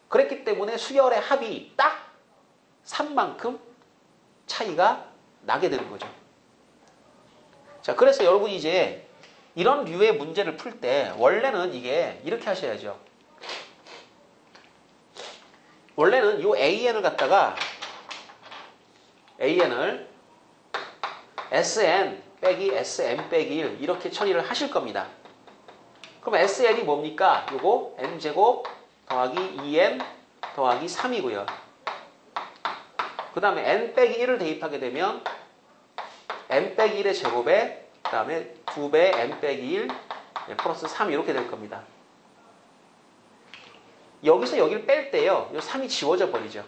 그랬기 때문에 수열의 합이 딱 3만큼 차이가 나게 되는 거죠. 자, 그래서 여러분 이제 이런 류의 문제를 풀 때 원래는 이게 이렇게 하셔야죠. 원래는 이 AN을 갖다가 AN을 SN 빼기 SM 빼기 1 이렇게 처리를 하실 겁니다. 그럼 SN이 뭡니까? 요거 N제곱 더하기 2N 더하기 3이고요. 그 다음에 N 빼기 1을 대입하게 되면 N 빼기 1의 제곱에 그 다음에 2배 N 빼기 1 플러스 3 이렇게 될 겁니다. 여기서 여기를 뺄 때요. 이 3이 지워져 버리죠.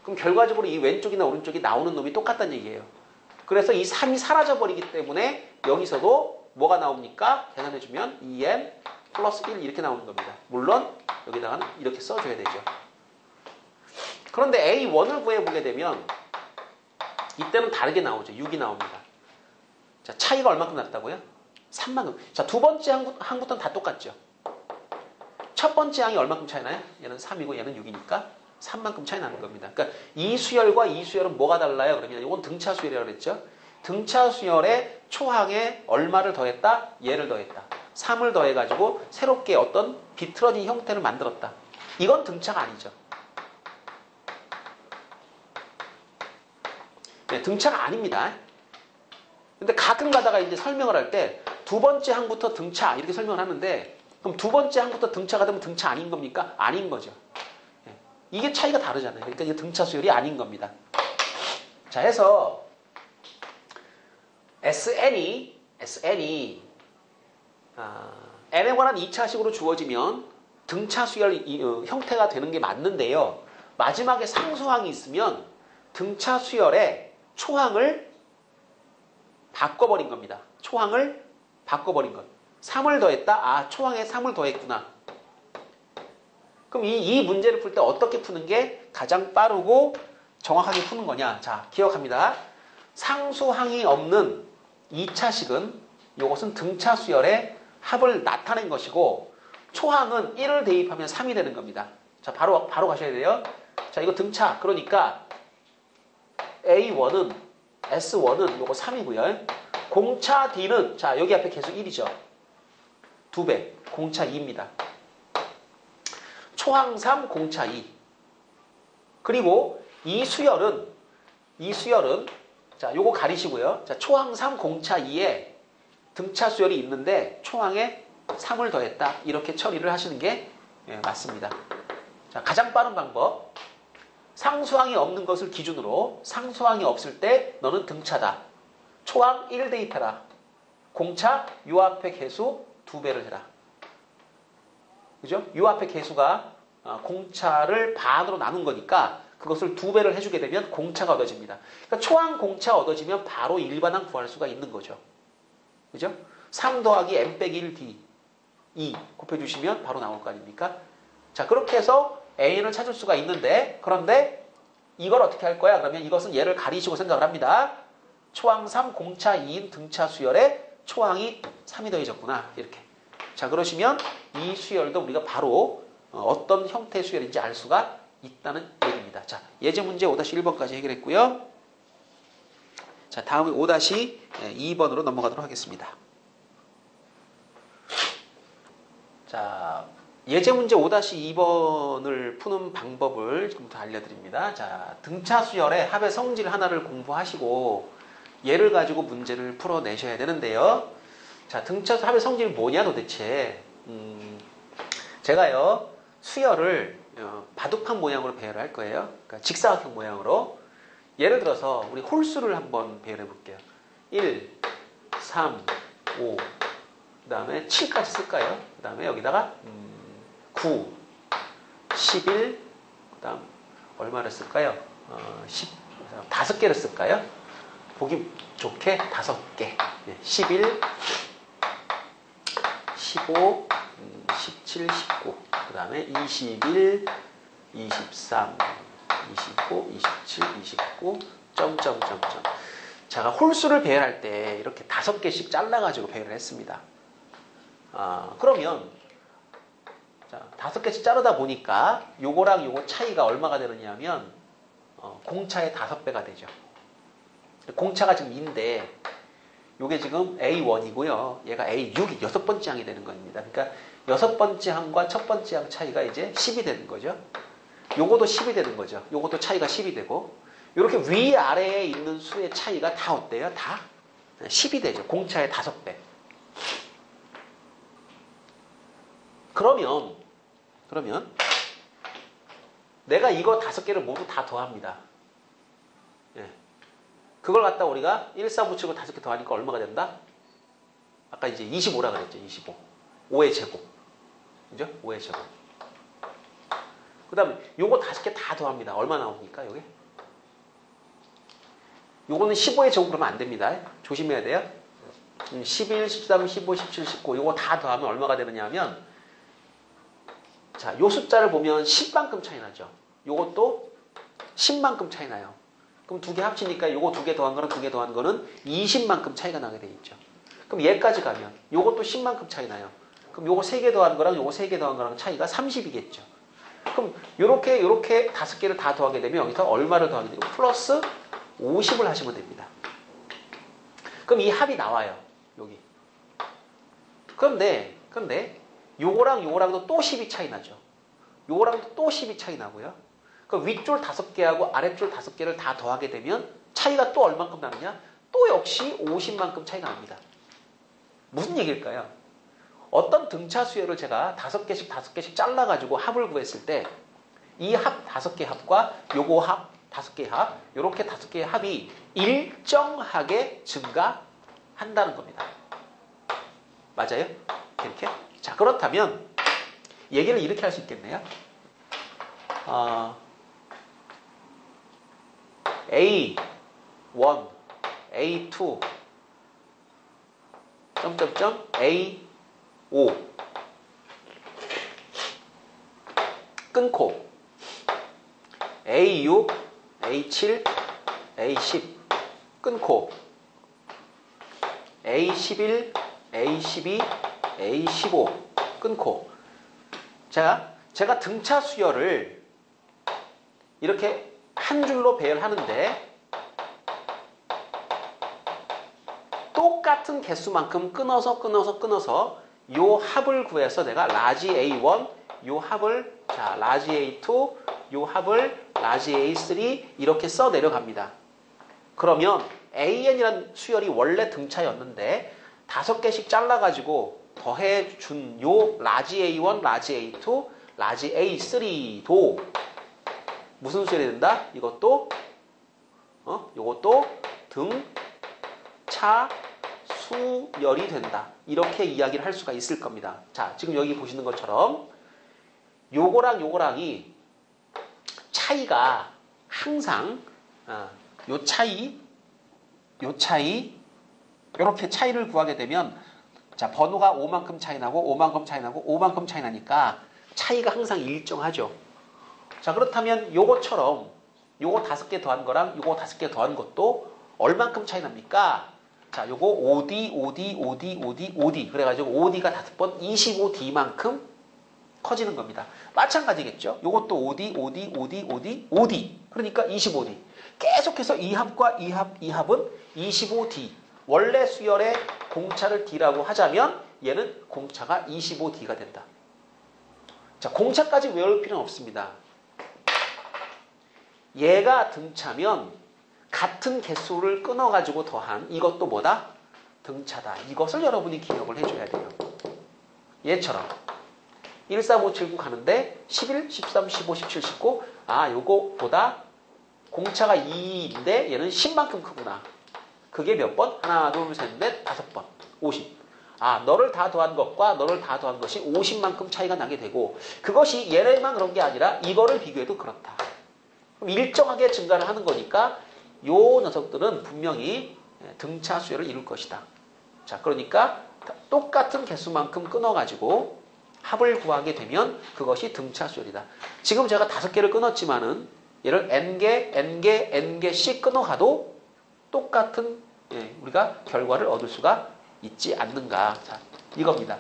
그럼 결과적으로 이 왼쪽이나 오른쪽이 나오는 놈이 똑같다는 얘기예요. 그래서 이 3이 사라져 버리기 때문에 여기서도 뭐가 나옵니까? 계산해주면 2n 플러스 1 이렇게 나오는 겁니다. 물론 여기다가는 이렇게 써줘야 되죠. 그런데 A1을 구해보게 되면 이때는 다르게 나오죠. 6이 나옵니다. 자, 차이가 얼마큼 났다고요? 3만큼. 자, 두 번째 항부터는 다 똑같죠. 첫 번째 항이 얼마큼 차이 나요? 얘는 3이고 얘는 6이니까 3만큼 차이 나는 겁니다. 그러니까 이 수열과 이 수열은 뭐가 달라요? 그러면 이건 등차 수열이라고 그랬죠. 등차 수열에 초항에 얼마를 더했다? 얘를 더했다. 3을 더해가지고 새롭게 어떤 비틀어진 형태를 만들었다. 이건 등차가 아니죠. 네, 등차가 아닙니다. 근데 가끔 가다가 이제 설명을 할 때 두 번째 항부터 등차 이렇게 설명을 하는데 그럼 두 번째 항부터 등차가 되면 등차 아닌 겁니까? 아닌 거죠. 네, 이게 차이가 다르잖아요. 그러니까 이게 등차 수열이 아닌 겁니다. 자, 해서 SN이 N에 관한 2차식으로 주어지면 등차 수열 형태가 되는 게 맞는데요. 마지막에 상수항이 있으면 등차 수열에 초항을 바꿔버린 겁니다. 초항을 바꿔버린 것. 3을 더했다? 아, 초항에 3을 더했구나. 그럼 이 문제를 풀 때 어떻게 푸는 게 가장 빠르고 정확하게 푸는 거냐? 자, 기억합니다. 상수항이 없는 2차식은 이것은 등차 수열의 합을 나타낸 것이고 초항은 1을 대입하면 3이 되는 겁니다. 자, 바로 가셔야 돼요. 자, 이거 등차. 그러니까 A1은 S1은 요거 3이고요. 공차 D는 자, 여기 앞에 계속 1이죠. 2배. 공차 2입니다. 초항 3, 공차 2. 그리고 이 수열은 자, 요거 가리시고요. 자, 초항 3, 공차 2에 등차 수열이 있는데 초항에 3을 더했다. 이렇게 처리를 하시는 게 맞습니다. 자, 가장 빠른 방법. 상수항이 없는 것을 기준으로 상수항이 없을 때 너는 등차다. 초항 1 대입해라. 공차 요 앞에 개수 2배를 해라. 그죠? 요 앞에 개수가 공차를 반으로 나눈 거니까 그것을 2배를 해주게 되면 공차가 얻어집니다. 그러니까 초항 공차 얻어지면 바로 일반항 구할 수가 있는 거죠. 그죠? 3 더하기 n 빼기 1 d 2 곱해주시면 바로 나올 거 아닙니까? 자, 그렇게 해서 A를 찾을 수가 있는데 그런데 이걸 어떻게 할 거야? 그러면 이것은 얘를 가리시고 생각을 합니다. 초항 3, 공차 2인 등차 수열에 초항이 3이 더해졌구나. 이렇게. 자, 그러시면 이 수열도 우리가 바로 어떤 형태의 수열인지 알 수가 있다는 얘기입니다. 자, 예제 문제 5-1번까지 해결했고요. 자, 다음에 5-2번으로 넘어가도록 하겠습니다. 자, 예제 문제 5-2번을 푸는 방법을 지금부터 알려드립니다. 자, 등차 수열의 합의 성질 하나를 공부하시고 얘를 가지고 문제를 풀어내셔야 되는데요. 자, 등차 합의 성질이 뭐냐 도대체. 제가요 수열을 바둑판 모양으로 배열을 할 거예요. 그러니까 직사각형 모양으로. 예를 들어서 우리 홀수를 한번 배열해 볼게요. 1, 3, 5, 그 다음에 7까지 쓸까요? 그 다음에 여기다가 9, 11, 그 다음 얼마를 쓸까요? 5개를 쓸까요? 보기 좋게 5개. 11, 15, 17, 19. 그 다음에 21, 23, 25, 27, 29, 점점점점. 제가 홀수를 배열할 때 이렇게 5개씩 잘라가지고 배열을 했습니다. 그러면 자, 5개씩 자르다 보니까 요거랑 요거 차이가 얼마가 되느냐 하면 공차의 5배가 되죠. 공차가 지금 2인데 요게 지금 A1이고요. 얘가 A6이 6번째 항이 되는 겁니다. 그러니까 6번째 항과 첫 번째 항 차이가 이제 10이 되는 거죠. 요것도 10이 되는 거죠. 요것도 차이가 10이 되고 이렇게 위아래에 있는 수의 차이가 다 어때요? 다 10이 되죠. 공차의 5배. 그러면 내가 이거 5개를 모두 다 더합니다. 예. 그걸 갖다 우리가 1, 4 붙이고 5개 더하니까 얼마가 된다? 아까 이제 25라 그랬죠. 25. 5의 제곱. 그죠? 5의 제곱. 그 다음에 요거 5개 다 더합니다. 얼마 나옵니까? 요게? 요거는 15의 제곱 그러면 안 됩니다. 조심해야 돼요. 11, 13, 15, 17, 19 요거 다 더하면 얼마가 되느냐 하면 자, 요 숫자를 보면 10만큼 차이 나죠. 요것도 10만큼 차이 나요. 그럼 두 개 합치니까 요거 2개 더한 거랑 2개 더한 거는 20만큼 차이가 나게 돼 있죠. 그럼 얘까지 가면 요것도 10만큼 차이 나요. 그럼 요거 3개 더한 거랑 요거 3개 더한 거랑 차이가 30이겠죠. 그럼 요렇게 5개를 다 더하게 되면 여기서 얼마를 더하게 되고 플러스 50을 하시면 됩니다. 그럼 이 합이 나와요. 여기. 그런데 요거랑 요거랑도 또 10이 차이 나죠. 요거랑도 또 10이 차이 나고요. 그럼 위줄 5개하고 아래줄 5개를 다 더하게 되면 차이가 또 얼만큼 나느냐? 또 역시 50만큼 차이가 납니다. 무슨 얘기일까요? 어떤 등차 수열을 제가 5개씩 잘라가지고 합을 구했을 때 이 합 5개 합과 요거 합 5개 합, 요렇게 5개의 합이 일정하게 증가한다는 겁니다. 맞아요? 이렇게? 자, 그렇다면 얘기를 이렇게 할 수 있겠네요. A1, A2, 점점점 A5 끊고 A6, A7, A10 끊고 A11, A12, A15 끊고 자, 제가 등차 수열을 이렇게 한 줄로 배열하는데 똑같은 개수만큼 끊어서 요 합을 구해서 내가 라지 A1, 요 합을 자 라지 A2, 요 합을 라지 A3 이렇게 써 내려갑니다. 그러면 AN이라는 수열이 원래 등차였는데 5개씩 잘라가지고 더해준 요 라지 A1, 라지 A2, 라지 A3도 무슨 수열이 된다? 이것도 등차 수열이 된다. 이렇게 이야기를 할 수가 있을 겁니다. 자, 지금 여기 보시는 것처럼 요거랑 요거랑이 차이가 항상 요 차이 이렇게 차이를 구하게 되면 자 번호가 5만큼 차이 나고 5만큼 차이 나고 5만큼 차이 나니까 차이가 항상 일정하죠. 자 그렇다면 요거처럼 요거 5개 더한 거랑 요거 5개 더한 것도 얼만큼 차이 납니까? 자 요거 5D 그래가지고 5D가 5번 25D만큼 커지는 겁니다. 마찬가지겠죠. 요것도 5D 그러니까 25D. 계속해서 이 합과 이 합은 25D. 원래 수열의 공차를 D라고 하자면 얘는 공차가 25D가 된다. 자, 공차까지 외울 필요는 없습니다. 얘가 등차면 같은 개수를 끊어가지고 더한 이것도 뭐다? 등차다. 이것을 여러분이 기억을 해줘야 돼요. 얘처럼 1, 4, 5, 7, 9 가는데 11, 13, 15, 17, 19 요거보다 공차가 2인데 얘는 10만큼 크구나. 그게 몇 번? 하나, 둘, 셋, 넷, 5번. 50. 너를 다 더한 것과 너를 다 더한 것이 50만큼 차이가 나게 되고 그것이 얘네만 그런 게 아니라 이거를 비교해도 그렇다. 그럼 일정하게 증가를 하는 거니까 요 녀석들은 분명히 등차 수열을 이룰 것이다. 자, 그러니까 똑같은 개수만큼 끊어가지고 합을 구하게 되면 그것이 등차 수열이다. 지금 제가 5개를 끊었지만은 얘를 n개씩 끊어가도 똑같은 우리가 결과를 얻을 수가 있지 않는가. 자, 이겁니다.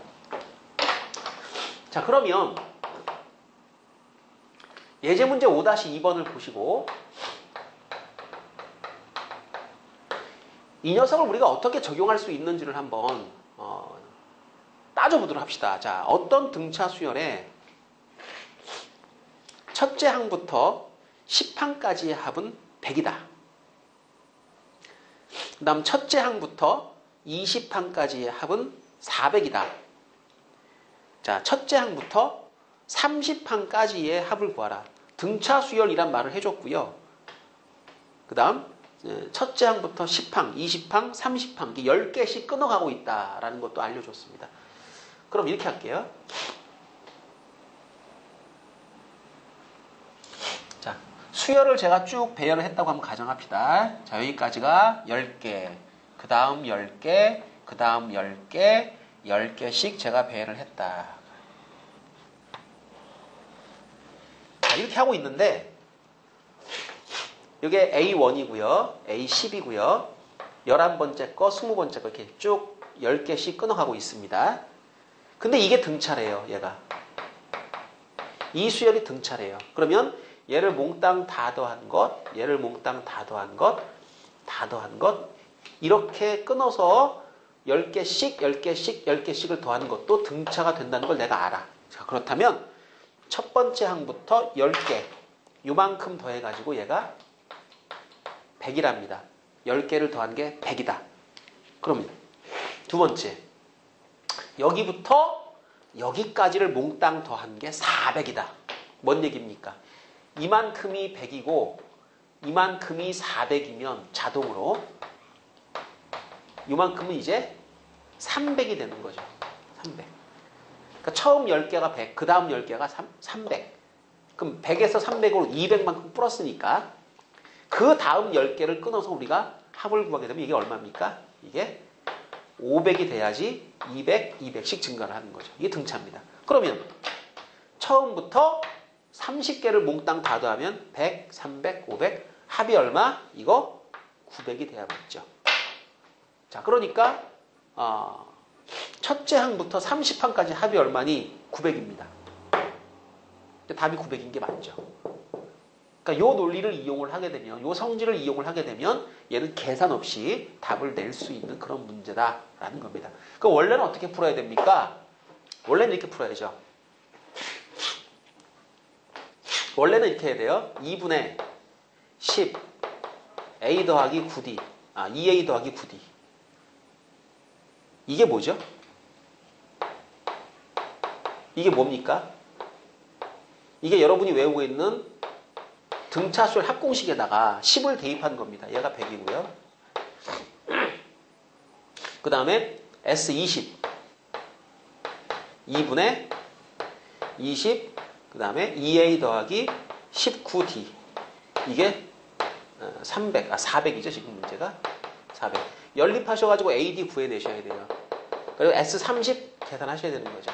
자, 그러면 예제 문제 5-2번을 보시고 이 녀석을 우리가 어떻게 적용할 수 있는지를 한번 따져보도록 합시다. 자, 어떤 등차 수열에 첫째 항부터 10항까지의 합은 100이다. 그 다음 첫째 항부터 20항까지의 합은 400이다. 자, 첫째 항부터 30항까지의 합을 구하라. 등차 수열이란 말을 해줬고요. 그 다음 첫째 항부터 10항, 20항, 30항 10개씩 끊어가고 있다라는 것도 알려줬습니다. 그럼 이렇게 할게요. 자, 수열을 제가 쭉 배열을 했다고 한번 가정합시다. 자, 여기까지가 10개, 그 다음 10개, 그 다음 10개, 10개씩 제가 배열을 했다. 자, 이렇게 하고 있는데 이게 A1이고요. A10이고요. 11번째 거, 20번째 거 이렇게 쭉 10개씩 끊어가고 있습니다. 근데 이게 등차래요, 얘가. 이 수열이 등차래요. 그러면 얘를 몽땅 다 더한 것, 얘를 몽땅 다 더한 것, 다 더한 것, 이렇게 끊어서 10개씩, 10개씩, 10개씩을 더하는 것도 등차가 된다는 걸 내가 알아. 자, 그렇다면 첫 번째 항부터 10개, 요만큼 더해가지고 얘가 100이랍니다. 10개를 더한 게 100이다. 그러면 두 번째, 여기부터 여기까지를 몽땅 더한 게 400이다. 뭔 얘기입니까? 이만큼이 100이고 이만큼이 400이면 자동으로 이만큼은 이제 300이 되는 거죠. 300. 그러니까 처음 10개가 100, 그 다음 10개가 300. 그럼 100에서 300으로 200만큼 플러스니까 그 다음 10개를 끊어서 우리가 합을 구하게 되면 이게 얼마입니까? 이게 500이 돼야지 200, 200씩 증가를 하는 거죠. 이게 등차입니다. 그러면 처음부터 30개를 몽땅 다 더하면 100, 300, 500 합이 얼마? 이거 900이 돼야겠죠. 자, 그러니까 첫째 항부터 30항까지 합이 얼마니? 900입니다. 답이 900인 게 맞죠. 그러니까 요 논리를 이용을 하게 되면, 요 성질을 이용을 하게 되면 얘는 계산 없이 답을 낼 수 있는 그런 문제다라는 겁니다. 그 원래는 어떻게 풀어야 됩니까? 원래는 이렇게 풀어야죠. 원래는 이렇게 해야 돼요. 2분의 10 a 더하기 9d 2a 더하기 9d 이게 뭐죠? 이게 뭡니까? 이게 여러분이 외우고 있는 등차수열 합공식에다가 10을 대입한 겁니다. 얘가 100이고요. 그 다음에 S20 2분의 20 그 다음에 2a 더하기 19d 이게 400이죠 지금 문제가 400 연립하셔가지고 AD 구해내셔야 돼요. 그리고 S30 계산하셔야 되는 거죠.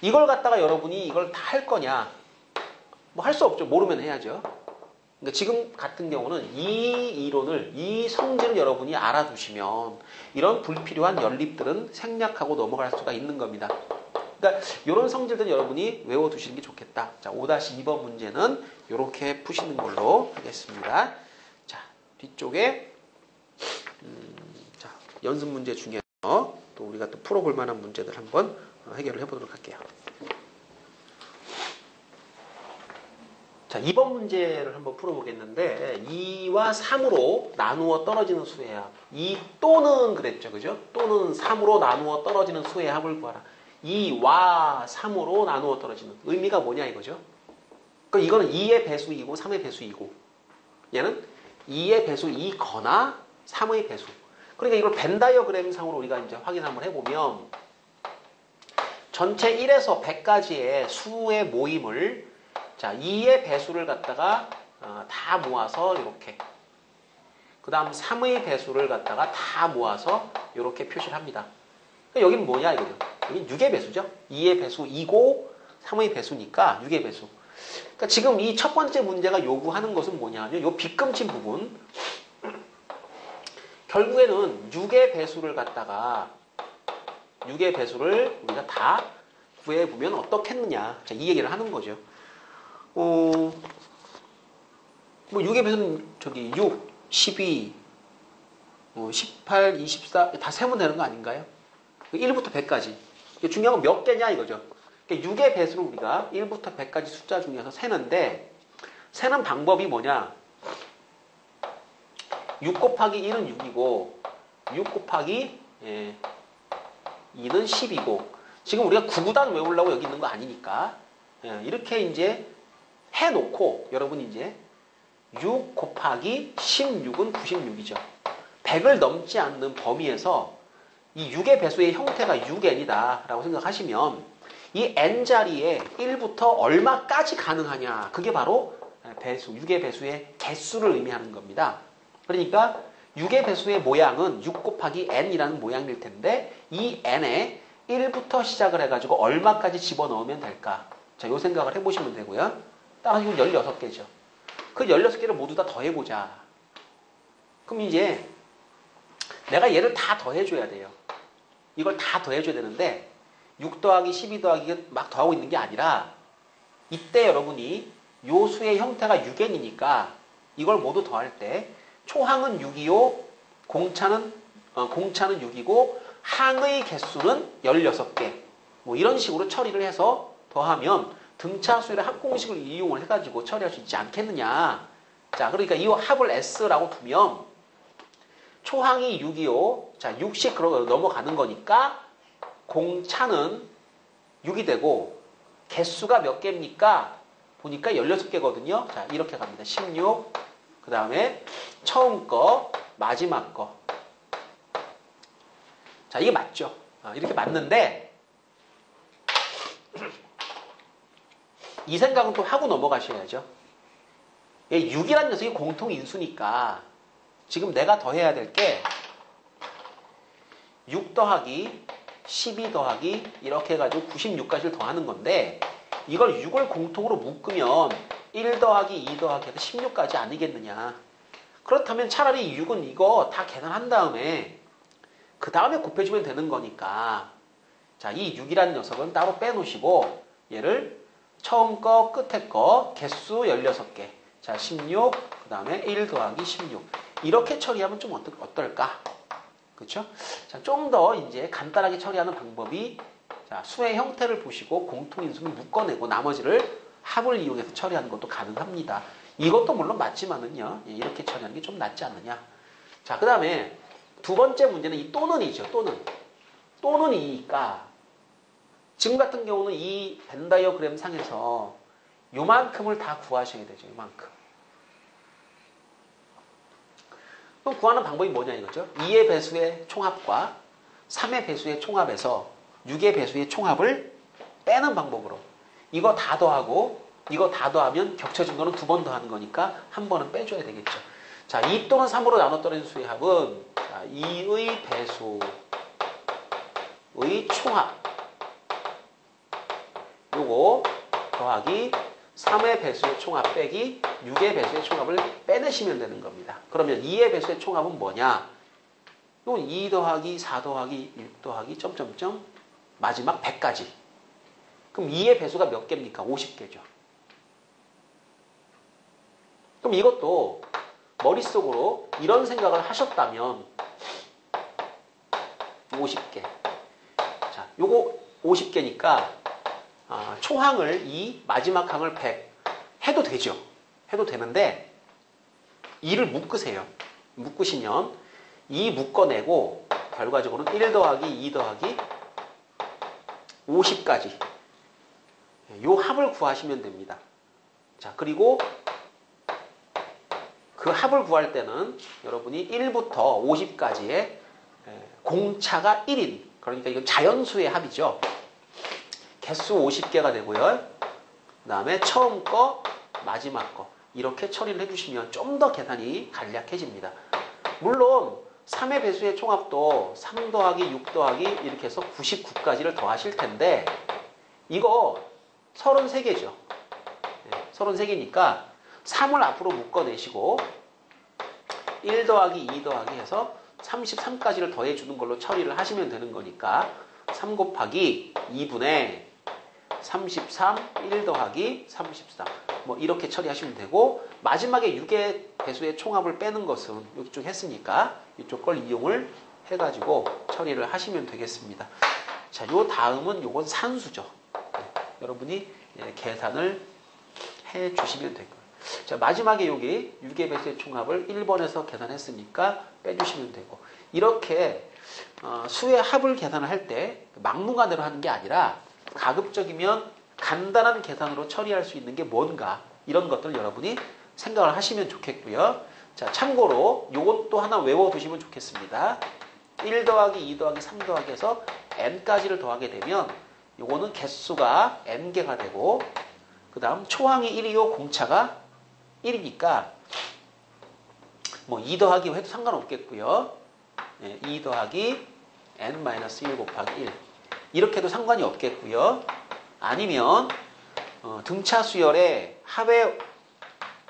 이걸 갖다가 여러분이 이걸 다 할 거냐 뭐 할 수 없죠. 모르면 해야죠. 그러니까 지금 같은 경우는 이 이론을 이 성질을 여러분이 알아두시면 이런 불필요한 연립들은 생략하고 넘어갈 수가 있는 겁니다. 그러니까 이런 성질들은 여러분이 외워두시는 게 좋겠다. 자, 5-2번 문제는 이렇게 푸시는 걸로 하겠습니다. 자, 뒤쪽에 자, 연습 문제 중에 또 우리가 또 풀어볼 만한 문제들 한번 해결을 해보도록 할게요. 자, 2번 문제를 한번 풀어보겠는데 2와 3으로 나누어 떨어지는 수의 합 2 또는 그랬죠. 그죠? 또는 3으로 나누어 떨어지는 수의 합을 구하라. 2와 3으로 나누어 떨어지는 의미가 뭐냐 이거죠. 그러니까 이거는 2의 배수이고 3의 배수이고 얘는 2의 배수이거나 3의 배수. 그러니까 이걸 벤 다이어그램 상으로 우리가 이제 확인 한번 해보면 전체 1에서 100까지의 수의 모임을 자 2의 배수를 갖다가 다 모아서 이렇게 그 다음 3의 배수를 갖다가 다 모아서 이렇게 표시를 합니다. 그러니까 여기는 뭐냐 이거죠. 여기 6의 배수죠. 2의 배수 2고 3의 배수니까 6의 배수. 그러니까 지금 이 첫 번째 문제가 요구하는 것은 뭐냐면 요 빗금친 부분 결국에는 6의 배수를 갖다가 6의 배수를 우리가 다 구해보면 어떻겠느냐. 자, 이 얘기를 하는 거죠. 뭐 6의 배수는 저기 6, 12, 18, 24 다 세면 되는 거 아닌가요? 1부터 100까지. 중요한 건 몇 개냐 이거죠. 그러니까 6의 배수를 우리가 1부터 100까지 숫자 중에서 세는데 세는 방법이 뭐냐? 6 곱하기 1은 6이고 6 곱하기 2는 10이고 지금 우리가 9구단 외우려고 여기 있는 거 아니니까 이렇게 이제 해놓고 여러분이 이제 6 곱하기 16은 96이죠. 100을 넘지 않는 범위에서 이 6의 배수의 형태가 6n이다 라고 생각하시면 이 n 자리에 1부터 얼마까지 가능하냐 그게 바로 배수, 6의 배수의 개수를 의미하는 겁니다. 그러니까 6의 배수의 모양은 6 곱하기 n이라는 모양일 텐데 이 n에 1부터 시작을 해가지고 얼마까지 집어넣으면 될까? 자, 요 생각을 해보시면 되고요. 딱 이건 16개죠. 그 16개를 모두 다 더해보자. 그럼 이제 내가 얘를 다 더해줘야 돼요. 이걸 다 더해줘야 되는데 6 더하기 12 더하기 막 더하고 있는 게 아니라 이때 여러분이 요 수의 형태가 6n이니까 이걸 모두 더할 때 초항은 6이요. 공차는 6이고 항의 개수는 16개. 뭐 이런 식으로 처리를 해서 더하면 등차수열의 합공식을 이용을 해가지고 처리할 수 있지 않겠느냐. 자, 그러니까 이 합을 S라고 두면 초항이 6이요. 자, 6씩 넘어가는 거니까 공차는 6이 되고 개수가 몇 개입니까? 보니까 16개거든요. 자, 이렇게 갑니다. 16, 그 다음에 처음 거, 마지막 거. 자, 이게 맞죠? 이렇게 맞는데 이 생각은 또 하고 넘어가셔야죠. 6이라는 녀석이 공통인수니까 지금 내가 더해야 될 게 6 더하기 12 더하기 이렇게 해가지고 96까지를 더하는 건데 이걸 6을 공통으로 묶으면 1 더하기 2 더하기 해서 16까지 아니겠느냐. 그렇다면 차라리 6은 이거 다 계산한 다음에 그 다음에 곱해주면 되는 거니까 자, 이 6이라는 녀석은 따로 빼놓으시고 얘를 처음 거 끝에 거 개수 16개 자 16, 그 다음에 1 더하기 16 이렇게 처리하면 좀 어떨까? 그렇죠? 자, 좀 더 이제 간단하게 처리하는 방법이 자, 수의 형태를 보시고 공통인수를 묶어내고 나머지를 합을 이용해서 처리하는 것도 가능합니다. 이것도 물론 맞지만은요. 이렇게 처리하는 게 좀 낫지 않느냐. 자, 그 다음에 두 번째 문제는 이 또는이죠. 또는 이니까 지금 같은 경우는 이 벤 다이어그램 상에서 요만큼을 다 구하셔야 되죠. 요만큼. 그럼 구하는 방법이 뭐냐 이거죠. 2의 배수의 총합과 3의 배수의 총합에서 6의 배수의 총합을 빼는 방법으로 이거 다 더하고 이거 다 더하면 겹쳐진 거는 두 번 더하는 거니까 한 번은 빼줘야 되겠죠. 자, 2 또는 3으로 나눠 떨어진 수의 합은 자, 2의 배수의 총합 요거 더하기 3의 배수의 총합 빼기 6의 배수의 총합을 빼내시면 되는 겁니다. 그러면 2의 배수의 총합은 뭐냐? 이건 2 더하기 4 더하기 1 더하기 점점점 마지막 100까지. 그럼 2의 배수가 몇 개입니까? 50개죠. 그럼 이것도 머릿속으로 이런 생각을 하셨다면 50개. 자, 요거 50개니까 초항을 2, 마지막 항을 100 해도 되죠. 해도 되는데 2를 묶으세요. 묶으시면 2 묶어내고 결과적으로는 1 더하기 2 더하기 50까지 요 합을 구하시면 됩니다. 자, 그리고 그 합을 구할 때는 여러분이 1부터 50까지의 공차가 1인 그러니까 이건 자연수의 합이죠. 개수 50개가 되고요. 그 다음에 처음 거, 마지막 거 이렇게 처리를 해주시면 좀 더 계산이 간략해집니다. 물론 3의 배수의 총합도 3 더하기 6 더하기 이렇게 해서 99까지를 더하실 텐데 이거 33개죠. 33개니까 3을 앞으로 묶어내시고 1 더하기 2 더하기 해서 33까지를 더해주는 걸로 처리를 하시면 되는 거니까 3 곱하기 2분의 33, 1 더하기 33 뭐 이렇게 처리하시면 되고 마지막에 6의 배수의 총합을 빼는 것은 이쪽 했으니까 이쪽 걸 이용을 해가지고 처리를 하시면 되겠습니다. 자, 요 다음은 요건 산수죠. 여러분이 계산을 해 주시면 되고요. 자, 마지막에 여기 유기의 배수의 총합을 1번에서 계산했으니까 빼주시면 되고, 이렇게 수의 합을 계산을 할 때 막무가내로 하는 게 아니라 가급적이면 간단한 계산으로 처리할 수 있는 게 뭔가, 이런 것들 여러분이 생각을 하시면 좋겠고요. 자, 참고로 요것도 하나 외워두시면 좋겠습니다. 1 더하기 2 더하기 3 더하기 해서 n까지를 더하게 되면 요거는 개수가 n개가 되고, 그 다음 초항이 1이요 공차가 1이니까 뭐 2 더하기 해도 상관없겠고요. 2 더하기 n-1 곱하기 1 이렇게 해도 상관이 없겠고요. 아니면 등차 수열의 합의,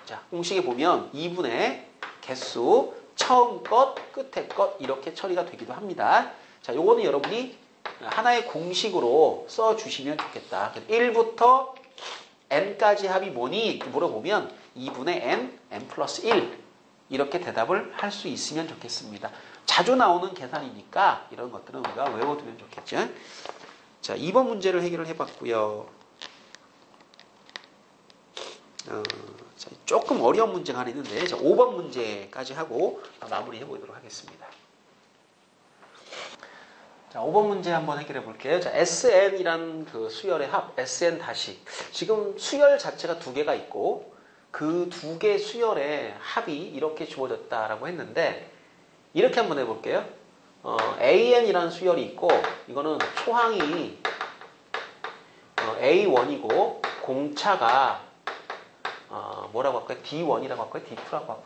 자, 공식에 보면 2분의 개수 처음 것 끝에 것 이렇게 처리가 되기도 합니다. 자, 요거는 여러분이 하나의 공식으로 써주시면 좋겠다. 1부터 n까지 합이 뭐니? 물어보면 2분의 n 플러스 1 이렇게 대답을 할 수 있으면 좋겠습니다. 자주 나오는 계산이니까 이런 것들은 우리가 외워두면 좋겠죠. 자, 2번 문제를 해결을 해봤고요. 자, 조금 어려운 문제가 하나 있는데, 자, 5번 문제까지 하고 마무리해 보도록 하겠습니다. 자, 5번 문제 한번 해결해 볼게요. 자, SN이라는 그 수열의 합, SN 다시. 지금 수열 자체가 두 개가 있고, 그 두 개 수열의 합이 이렇게 주어졌다라고 했는데, 이렇게 한번 해볼게요. AN이라는 수열이 있고, 이거는 초항이 A1이고, 공차가 뭐라고 할까요? D1이라고 할까요? D2라고 할까요?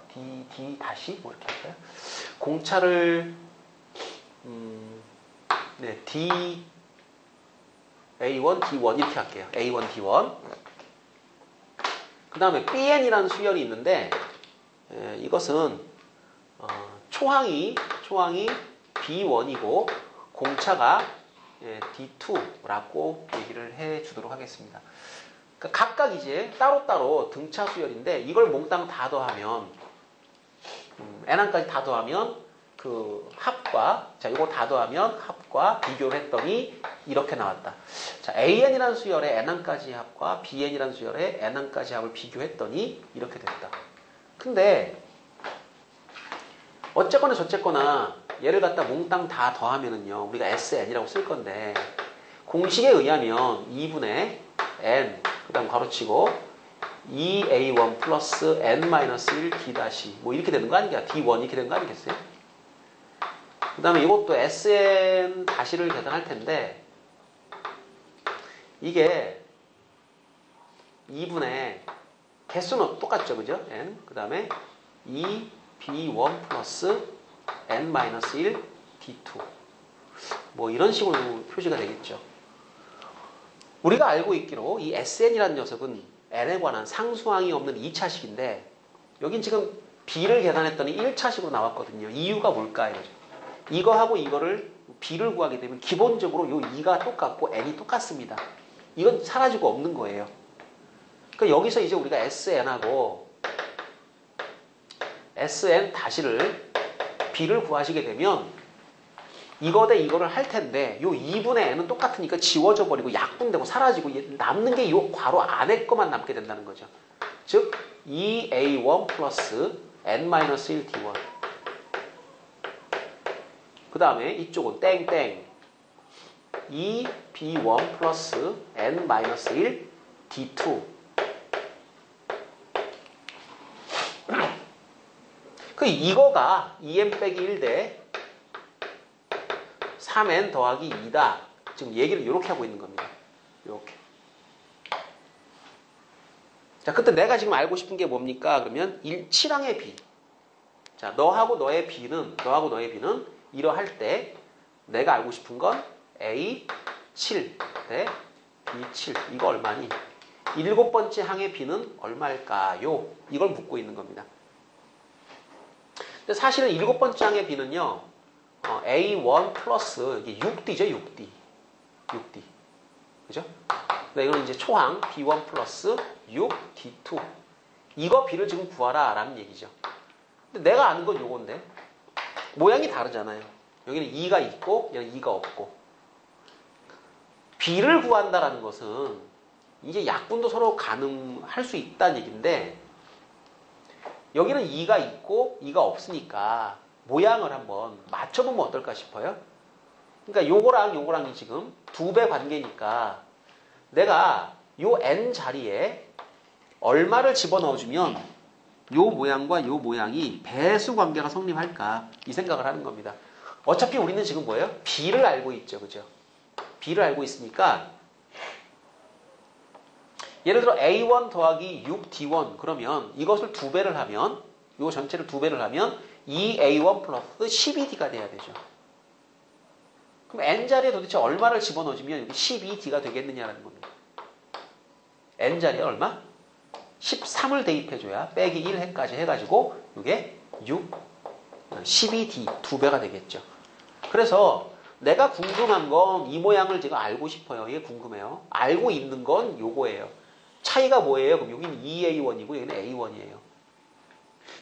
D 다시? 뭐 이렇게 할까요? 공차를 네, D A1, D1 이렇게 할게요. A1, D1. 그 다음에 BN이라는 수열이 있는데, 이것은 초항이 B1이고 공차가 D2라고 얘기를 해주도록 하겠습니다. 그러니까 각각 이제 따로따로 등차 수열인데, 이걸 몽땅 다 더하면 N항까지 다 더하면 그 합과, 자, 이거 다 더하면 합과 비교를 했더니 이렇게 나왔다. 자, AN이라는 수열의 N항까지 합과 BN이라는 수열의 N항까지 합을 비교했더니 이렇게 됐다. 근데 어쨌거나 저쨌거나 얘를 갖다 몽땅 다 더하면은요, 우리가 SN이라고 쓸 건데, 공식에 의하면 2분의 N, 그 다음 가로치고 2A1 플러스 N-1 D 다시 뭐 이렇게 되는 거 아니겠어요? D1 이렇게 되는 거 아니겠어요? 그 다음에 이것도 SN 다시를 계산할 텐데, 이게 2분의 개수는 똑같죠, 그죠? N. 그 다음에 2B1 플러스 N-1 D2. 뭐 이런 식으로 표시가 되겠죠. 우리가 알고 있기로 이 SN이라는 녀석은 N에 관한 상수항이 없는 2차식인데, 여긴 지금 B를 계산했더니 1차식으로 나왔거든요. 이유가 뭘까? 이거죠. 이거하고 이거를 B를 구하게 되면 기본적으로 요 2가 똑같고 N이 똑같습니다. 이건 사라지고 없는 거예요. 그러니까 여기서 이제 우리가 SN하고 SN 다시를 B를 구하시게 되면 이거 대 이거를 할 텐데, 요 2분의 N은 똑같으니까 지워져 버리고 약분되고 사라지고 남는 게 요 괄호 안에 것만 남게 된다는 거죠. 즉 2A1 플러스 N-1 D1. 그 다음에 이쪽은 땡땡 2B1 플러스 N-1 D2. 그 이거가 2n 빼기 1 대 3n 더하기 2다. 지금 얘기를 이렇게 하고 있는 겁니다. 이렇게. 자, 그때 내가 지금 알고 싶은 게 뭡니까? 그러면 7항의 B. 자, 너하고 너의 B는 이러할 때 내가 알고 싶은 건 A7 대 B7. 이거 얼마니? 7번째 항의 B는 얼마일까요? 이걸 묻고 있는 겁니다. 근데 사실은 7번째 항의 B는요, A1 플러스 이게 6D죠, 6D. 그죠? 근데 이거는 이제 초항 B1 플러스 6D2. 이거 B를 지금 구하라 라는 얘기죠. 근데 내가 아는 건 요건데, 모양이 다르잖아요. 여기는 2가 있고, 여기는 2가 없고. B를 구한다라는 것은 이제 약분도 서로 가능할 수 있다는 얘기인데 여기는 2가 있고 2가 없으니까 모양을 한번 맞춰보면 어떨까 싶어요. 그러니까 요거랑 요거랑이 지금 2배 관계니까 내가 요 n 자리에 얼마를 집어넣어주면 요 모양과 요 모양이 배수 관계가 성립할까 이 생각을 하는 겁니다. 어차피 우리는 지금 뭐예요? b를 알고 있죠. 그죠? b를 알고 있으니까 예를 들어 a1 더하기 6d1 그러면 이것을 2배를 하면 요 전체를 2배를 하면 2a1 플러스 12d가 돼야 되죠. 그럼 n자리에 도대체 얼마를 집어넣어주면 여기 12d가 되겠느냐라는 겁니다. n자리에 얼마? 13을 대입해줘야 빼기 1해까지 해가지고 이게 6, 12d 2배가 되겠죠. 그래서 내가 궁금한 건 이 모양을 제가 알고 싶어요. 이게 궁금해요. 알고 있는 건 요거예요. 차이가 뭐예요? 그럼 여기는 2a1이고 여기는 a1이에요.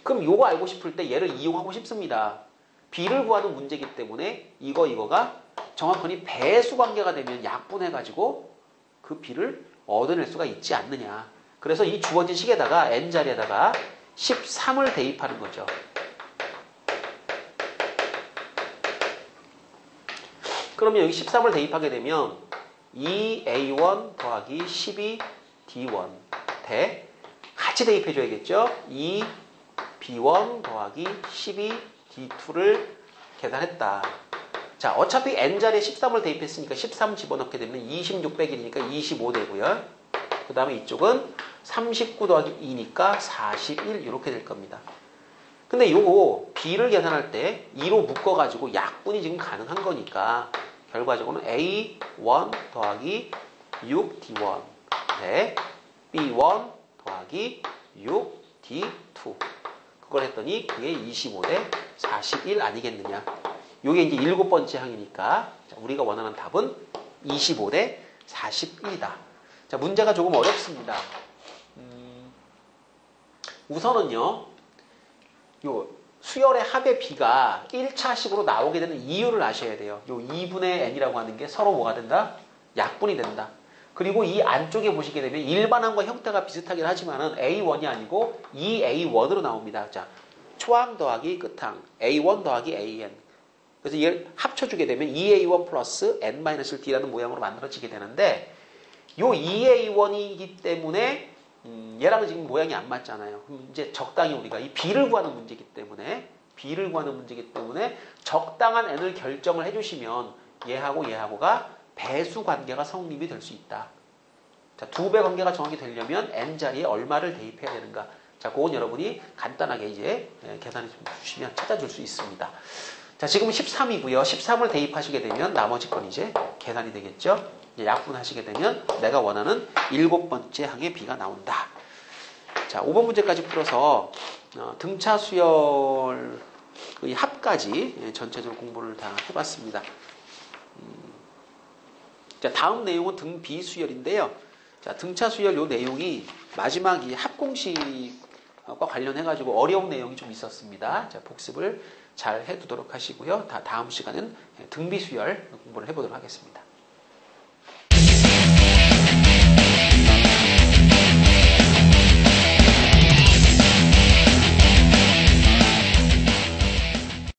그럼 요거 알고 싶을 때 얘를 이용하고 싶습니다. b를 구하는 문제이기 때문에 이거가 정확하니 배수 관계가 되면 약분해가지고 그 b를 얻어낼 수가 있지 않느냐. 그래서 이 주어진 식에다가 n자리에다가 13을 대입하는 거죠. 그러면 여기 13을 대입하게 되면 2a1 더하기 12d1 대 같이 대입해줘야겠죠. 2b1 더하기 12d2를 계산했다. 자, 어차피 n자리에 13을 대입했으니까 13 집어넣게 되면 26 빼기 1이니까 25 되고요. 그 다음에 이쪽은 39 더하기 2니까 41 이렇게 될 겁니다. 근데 요거 b를 계산할 때 2로 묶어가지고 약분이 지금 가능한 거니까 결과적으로는 a1 더하기 6d1 네, b1 더하기 6d2 그걸 했더니 그게 25 대 41 아니겠느냐. 요게 이제 7번째 항이니까 우리가 원하는 답은 25 대 41이다. 자, 문제가 조금 어렵습니다. 우선은요, 요 수열의 합의 b가 1차식으로 나오게 되는 이유를 아셔야 돼요. 요 2분의 n이라고 하는 게 서로 뭐가 된다? 약분이 된다. 그리고 이 안쪽에 보시게 되면 일반항과 형태가 비슷하긴 하지만은 a1이 아니고 2a1으로 나옵니다. 자, 초항 더하기 끝항 a1 더하기 an. 그래서 이걸 합쳐주게 되면 2a1 플러스 n-d라는 모양으로 만들어지게 되는데 요 2a1이기 때문에 얘랑은 지금 모양이 안 맞잖아요. 그럼 이제 적당히 우리가 이 b를 구하는 문제이기 때문에 적당한 n을 결정을 해주시면 얘하고 얘하고가 배수 관계가 성립이 될 수 있다. 자, 2배 관계가 정확히 되려면 n자리에 얼마를 대입해야 되는가. 자, 그건 여러분이 간단하게 이제 계산해 주시면 찾아줄 수 있습니다. 자, 지금 13이고요. 13을 대입하시게 되면 나머지 건 이제 계산이 되겠죠. 이제 약분하시게 되면 내가 원하는 7번째 항의 b가 나온다. 자, 5번 문제까지 풀어서 등차 수열의 합까지 전체적으로 공부를 다 해봤습니다. 자, 다음 내용은 등 비수열인데요. 자, 등차 수열 요 내용이 마지막 이 합공식과 관련해가지고 어려운 내용이 좀 있었습니다. 자, 복습을 잘 해두도록 하시고요. 다음 시간은 등비수열 공부를 해보도록 하겠습니다.